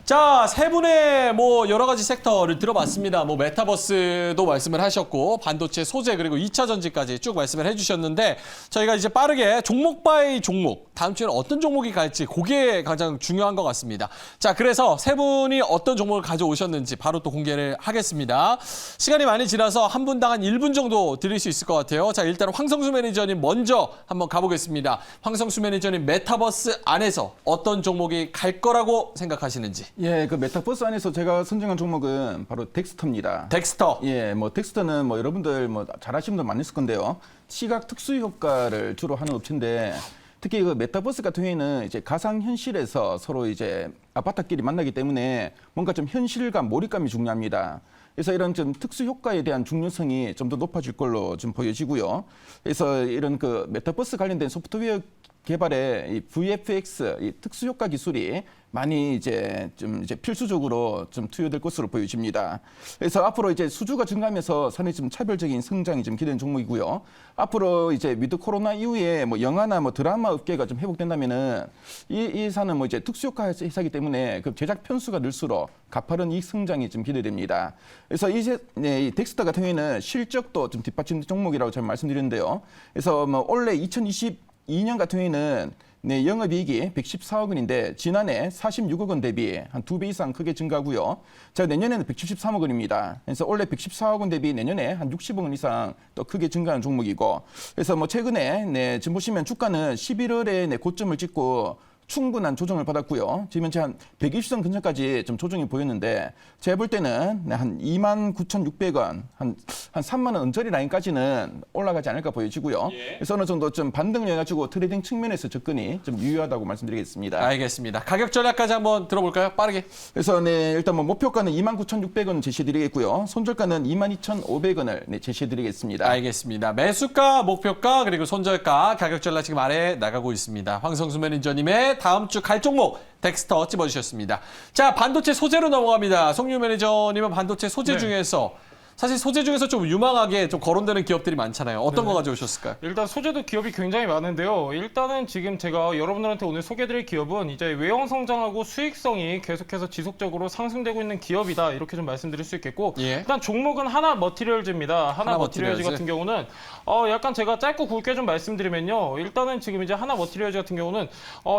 자, 세 분의 뭐 여러 가지 섹터를 들어봤습니다. 뭐 메타버스도 말씀을 하셨고 반도체 소재 그리고 2차 전지까지 쭉 말씀을 해주셨는데 저희가 이제 빠르게 종목 바이 종목 다음 주에는 어떤 종목이 갈지 그게 가장 중요한 것 같습니다. 자, 그래서 세 분이 어떤 종목을 가져오셨는지 바로 또 공개를 하겠습니다. 시간이 많이 지나서 한 분당 한 1분 정도 드릴 수 있을 것 같아요. 자, 일단 황성수 매니저님 먼저 한번 가보겠습니다. 황성수 매니저님 메타버스 안에서 어떤 종목이 갈 거라고 생각하시는지. 예, 그 메타버스 안에서 제가 선정한 종목은 바로 덱스터입니다. 덱스터. 예, 뭐 덱스터는 뭐 여러분들 뭐 잘 아시는 분들 많으실 건데요. 시각 특수 효과를 주로 하는 업체인데 특히 그 메타버스 같은 경우에는 이제 가상 현실에서 서로 이제 아파트끼리 만나기 때문에 뭔가 좀 현실감, 몰입감이 중요합니다. 그래서 이런 좀 특수 효과에 대한 중요성이 좀 더 높아질 걸로 좀 보여지고요. 그래서 이런 그 메타버스 관련된 소프트웨어 개발에 이 VFX, 이 특수 효과 기술이 많이 이제 필수적으로 좀 투여될 것으로 보여집니다. 그래서 앞으로 이제 수주가 증가하면서 상당히 좀 차별적인 성장이 좀 기대되는 종목이고요. 앞으로 이제 위드 코로나 이후에 뭐 영화나 뭐 드라마 업계가 좀 회복된다면은 이 회사는 뭐 이제 특수 효과 회사이기 때문에 그 제작 편수가 늘수록 가파른 이익 성장이 좀 기대됩니다. 그래서 이제 이 덱스터 같은 경우에는 실적도 좀 뒷받침 종목이라고 잘 말씀드렸는데요. 그래서 뭐 올해 2022년 같은 경우에는 영업이익이 114억 원인데 지난해 46억 원 대비 한 2배 이상 크게 증가하고요. 자, 내년에는 173억 원입니다. 그래서 올해 114억 원 대비 내년에 한 60억 원 이상 또 크게 증가하는 종목이고, 그래서 뭐 최근에 지금 보시면 주가는 11월에 고점을 찍고 충분한 조정을 받았고요. 지금 현재 한 120선 근처까지 좀 조정이 보였는데 제가 볼 때는 한 29,600원, 한 3만 원 언저리 라인까지는 올라가지 않을까 보여지고요. 그래서 어느 정도 좀 반등을 해가지고 트레이딩 측면에서 접근이 좀 유효하다고 말씀드리겠습니다. 알겠습니다. 가격 전략까지 한번 들어볼까요? 빠르게. 그래서 일단 뭐 목표가는 29,600원 제시해드리겠고요. 손절가는 22,500원을 제시해드리겠습니다. 알겠습니다. 매수가, 목표가, 그리고 손절가, 가격 전략 지금 아래에 나가고 있습니다. 황성수 매니저님의 다음 주 갈 종목 덱스터 찝어주셨습니다. 자, 반도체 소재로 넘어갑니다. 송유 매니저님은 반도체 소재 네. 중에서 사실 소재 중에서 좀 유망하게 좀 거론되는 기업들이 많잖아요. 어떤 거 가져오셨을까요? 일단 소재도 기업이 굉장히 많은데요. 일단은 지금 제가 여러분들한테 오늘 소개해드릴 기업은 이제 외형 성장하고 수익성이 계속해서 지속적으로 상승되고 있는 기업이다. 이렇게 좀 말씀드릴 수 있겠고, 예. 일단 종목은 하나 머티리얼즈입니다. 하나 머티리얼즈 머티리얼즈. 같은 경우는 약간 제가 짧고 굵게 좀 말씀드리면요. 일단은 지금 이제 하나 머티리얼즈 같은 경우는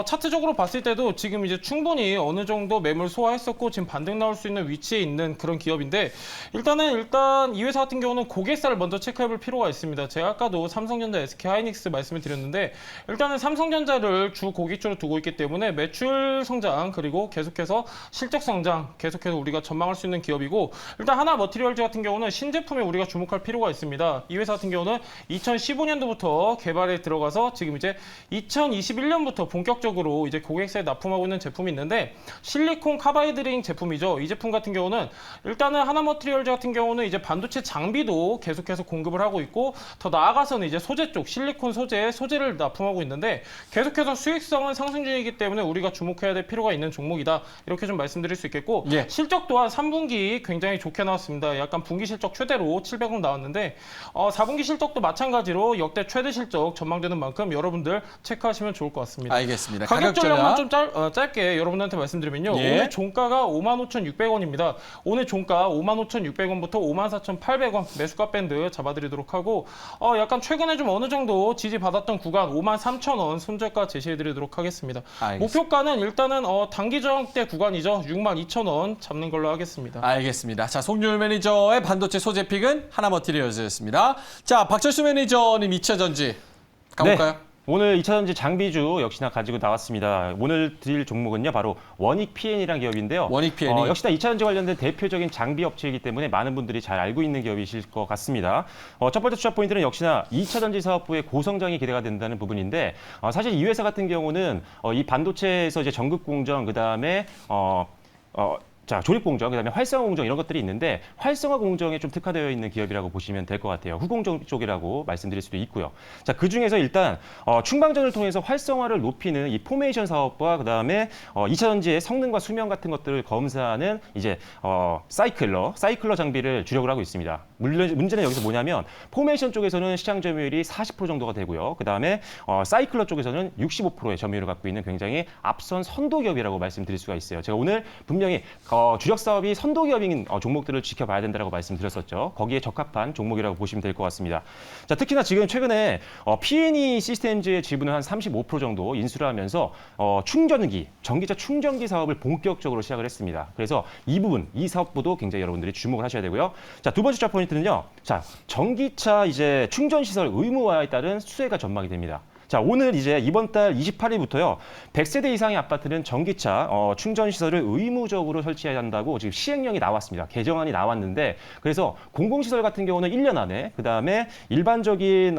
차트적으로 봤을 때도 지금 이제 충분히 어느 정도 매물 소화했었고 지금 반등 나올 수 있는 위치에 있는 그런 기업인데, 일단 이 회사 같은 경우는 고객사를 먼저 체크해볼 필요가 있습니다. 제가 아까도 삼성전자, SK하이닉스 말씀을 드렸는데, 일단은 삼성전자를 주 고객주로 두고 있기 때문에 매출 성장 그리고 계속해서 실적 성장 계속해서 우리가 전망할 수 있는 기업이고, 일단 하나 머티리얼즈 같은 경우는 신제품에 우리가 주목할 필요가 있습니다. 이 회사 같은 경우는 2015년도부터 개발에 들어가서 지금 이제 2021년부터 본격적으로 이제 고객사에 납품하고 있는 제품이 있는데, 실리콘 카바이드링 제품이죠. 이 제품 같은 경우는 일단은 하나 머티리얼즈 같은 경우는 이제 반도체 장비도 계속해서 공급을 하고 있고, 더 나아가서는 이제 소재 쪽 실리콘 소재를 납품하고 있는데 계속해서 수익성은 상승 중이기 때문에 우리가 주목해야 될 필요가 있는 종목이다. 이렇게 좀 말씀드릴 수 있겠고, 예. 실적 또한 3분기 굉장히 좋게 나왔습니다. 약간 분기 실적 최대로 700억 나왔는데 4분기 실적도 마찬가지로 역대 최대 실적 전망되는 만큼 여러분들 체크하시면 좋을 것 같습니다. 알겠습니다. 가격 전략만 좀 짧게 여러분들한테 말씀드리면요. 예. 오늘 종가가 55,600원입니다. 오늘 종가 55,600원부터 54,800원 매수가 밴드 잡아드리도록 하고, 약간 최근에 좀 어느 정도 지지받았던 구간 53,000원 손절가 제시해드리도록 하겠습니다. 알겠습니다. 목표가는 일단은 단기 저항대 구간이죠. 62,000원 잡는 걸로 하겠습니다. 알겠습니다. 자, 송유일 매니저의 반도체 소재 픽은 하나 머티리얼즈였습니다. 자, 박철수 매니저님 2차 전지 가볼까요? 네. 오늘 2차전지 장비주 역시나 가지고 나왔습니다. 오늘 드릴 종목은요, 바로 원익 PN이라는 기업인데요. 원익 PN이 역시나 2차전지 관련된 대표적인 장비 업체이기 때문에 많은 분들이 잘 알고 있는 기업이실 것 같습니다. 첫 번째 투자 포인트는 역시나 2차전지 사업부의 고성장이 기대가 된다는 부분인데, 사실 이 회사 같은 경우는 이 반도체에서 이제 전극 공정, 그 다음에 조립 공정, 그다음에 활성화 공정 이런 것들이 있는데, 활성화 공정에 좀 특화되어 있는 기업이라고 보시면 될 것 같아요. 후공정 쪽이라고 말씀드릴 수도 있고요. 자, 그 중에서 일단 충방전을 통해서 활성화를 높이는 이 포메이션 사업과 그다음에 2차 전지의 성능과 수명 같은 것들을 검사하는 이제 사이클러 장비를 주력을 하고 있습니다. 문제는 여기서 뭐냐면, 포메이션 쪽에서는 시장 점유율이 40% 정도가 되고요. 그다음에 사이클러 쪽에서는 65%의 점유율을 갖고 있는 굉장히 앞선 선도 기업이라고 말씀드릴 수가 있어요. 제가 오늘 분명히 주력 사업이 선도 기업인 종목들을 지켜봐야 된다고 말씀드렸었죠. 거기에 적합한 종목이라고 보시면 될 것 같습니다. 자, 특히나 지금 최근에 P&E 시스템즈의 지분을 한 35% 정도 인수를 하면서 충전기, 전기차 충전기 사업을 본격적으로 시작을 했습니다. 그래서 이 부분, 이 사업부도 굉장히 여러분들이 주목을 하셔야 되고요. 자, 두 번째 투자 포인트는요. 자, 전기차 이제 충전 시설 의무화에 따른 수혜가 전망이 됩니다. 자, 오늘 이제 이번 달 28일부터요. 100세대 이상의 아파트는 전기차 충전 시설을 의무적으로 설치해야 한다고 지금 시행령이 나왔습니다. 개정안이 나왔는데, 그래서 공공시설 같은 경우는 1년 안에, 그다음에 일반적인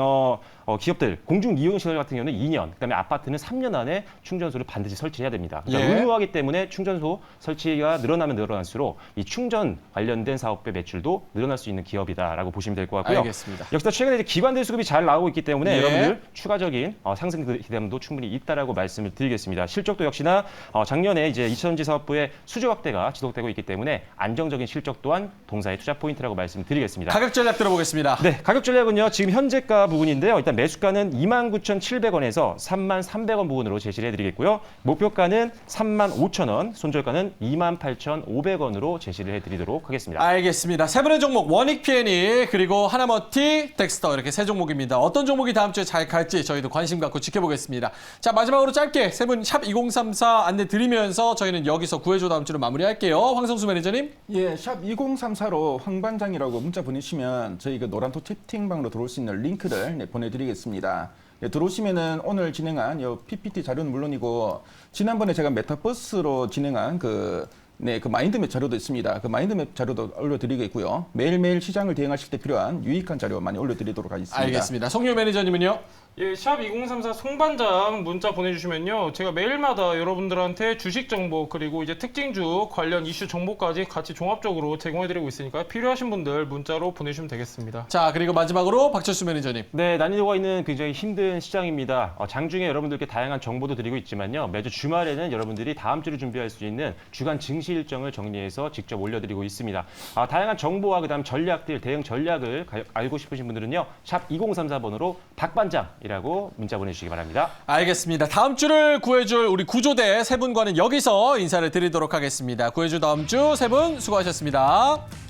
기업들 공중 이용 시설 같은 경우는 2년, 그다음에 아파트는 3년 안에 충전소를 반드시 설치해야 됩니다. 그러니까 예. 의무화기 때문에 충전소 설치가 늘어나면 늘어날수록 이 충전 관련된 사업의 매출도 늘어날 수 있는 기업이다라고 보시면 될 것 같고요. 알겠습니다. 역시나 최근에 이제 기관들 수급이 잘 나오고 있기 때문에 예. 여러분들 추가적인 상승 기대감도 충분히 있다라고 말씀을 드리겠습니다. 실적도 역시나 작년에 이제 2차전지 사업부의 수주 확대가 지속되고 있기 때문에 안정적인 실적 또한 동사의 투자 포인트라고 말씀드리겠습니다. 가격 전략 들어보겠습니다. 네, 가격 전략은요. 지금 현재가 부분인데요. 일단 매수가는 29,700원에서 33,300원 부분으로 제시를 해드리겠고요. 목표가는 35,000원, 손절가는 28,500원으로 제시를 해드리도록 하겠습니다. 알겠습니다. 세 분의 종목 원익 P&E 그리고 하나머티, 덱스터 이렇게 세 종목입니다. 어떤 종목이 다음 주에 잘 갈지 저희도 관심 갖고 지켜보겠습니다. 자, 마지막으로 짧게 세 분 샵 2034 안내 드리면서 저희는 여기서 구해줘 다음 주로 마무리할게요. 황성수 매니저님. 예, 샵 2034로 황반장이라고 문자 보내시면 저희 그 노란토 채팅방으로 들어올 수 있는 링크를 보내드리겠습니다. 예, 들어오시면은 오늘 진행한 요 PPT 자료는 물론이고 지난번에 제가 메타버스로 진행한 그 마인드맵 자료도 있습니다. 그 마인드맵 자료도 올려드리겠고요. 매일매일 시장을 대응하실 때 필요한 유익한 자료 많이 올려드리도록 하겠습니다. 알겠습니다. 송유 매니저님은요? 예, 샵 2034 송반장 문자 보내주시면요. 제가 매일마다 여러분들한테 주식 정보 그리고 이제 특징주 관련 이슈 정보까지 같이 종합적으로 제공해드리고 있으니까 필요하신 분들 문자로 보내주시면 되겠습니다. 자, 그리고 마지막으로 박철수 매니저님. 네, 난이도가 있는 굉장히 힘든 시장입니다. 장중에 여러분들께 다양한 정보도 드리고 있지만요. 매주 주말에는 여러분들이 다음 주를 준비할 수 있는 주간 증시 일정을 정리해서 직접 올려드리고 있습니다. 다양한 정보와 그다음 전략들, 대응 전략을 알고 싶으신 분들은요. 샵 2034번으로 박반장이라고 문자 보내주시기 바랍니다. 알겠습니다. 다음 주를 구해줄 우리 구조대 세 분과는 여기서 인사를 드리도록 하겠습니다. 구해줄 다음 주 세 분 수고하셨습니다.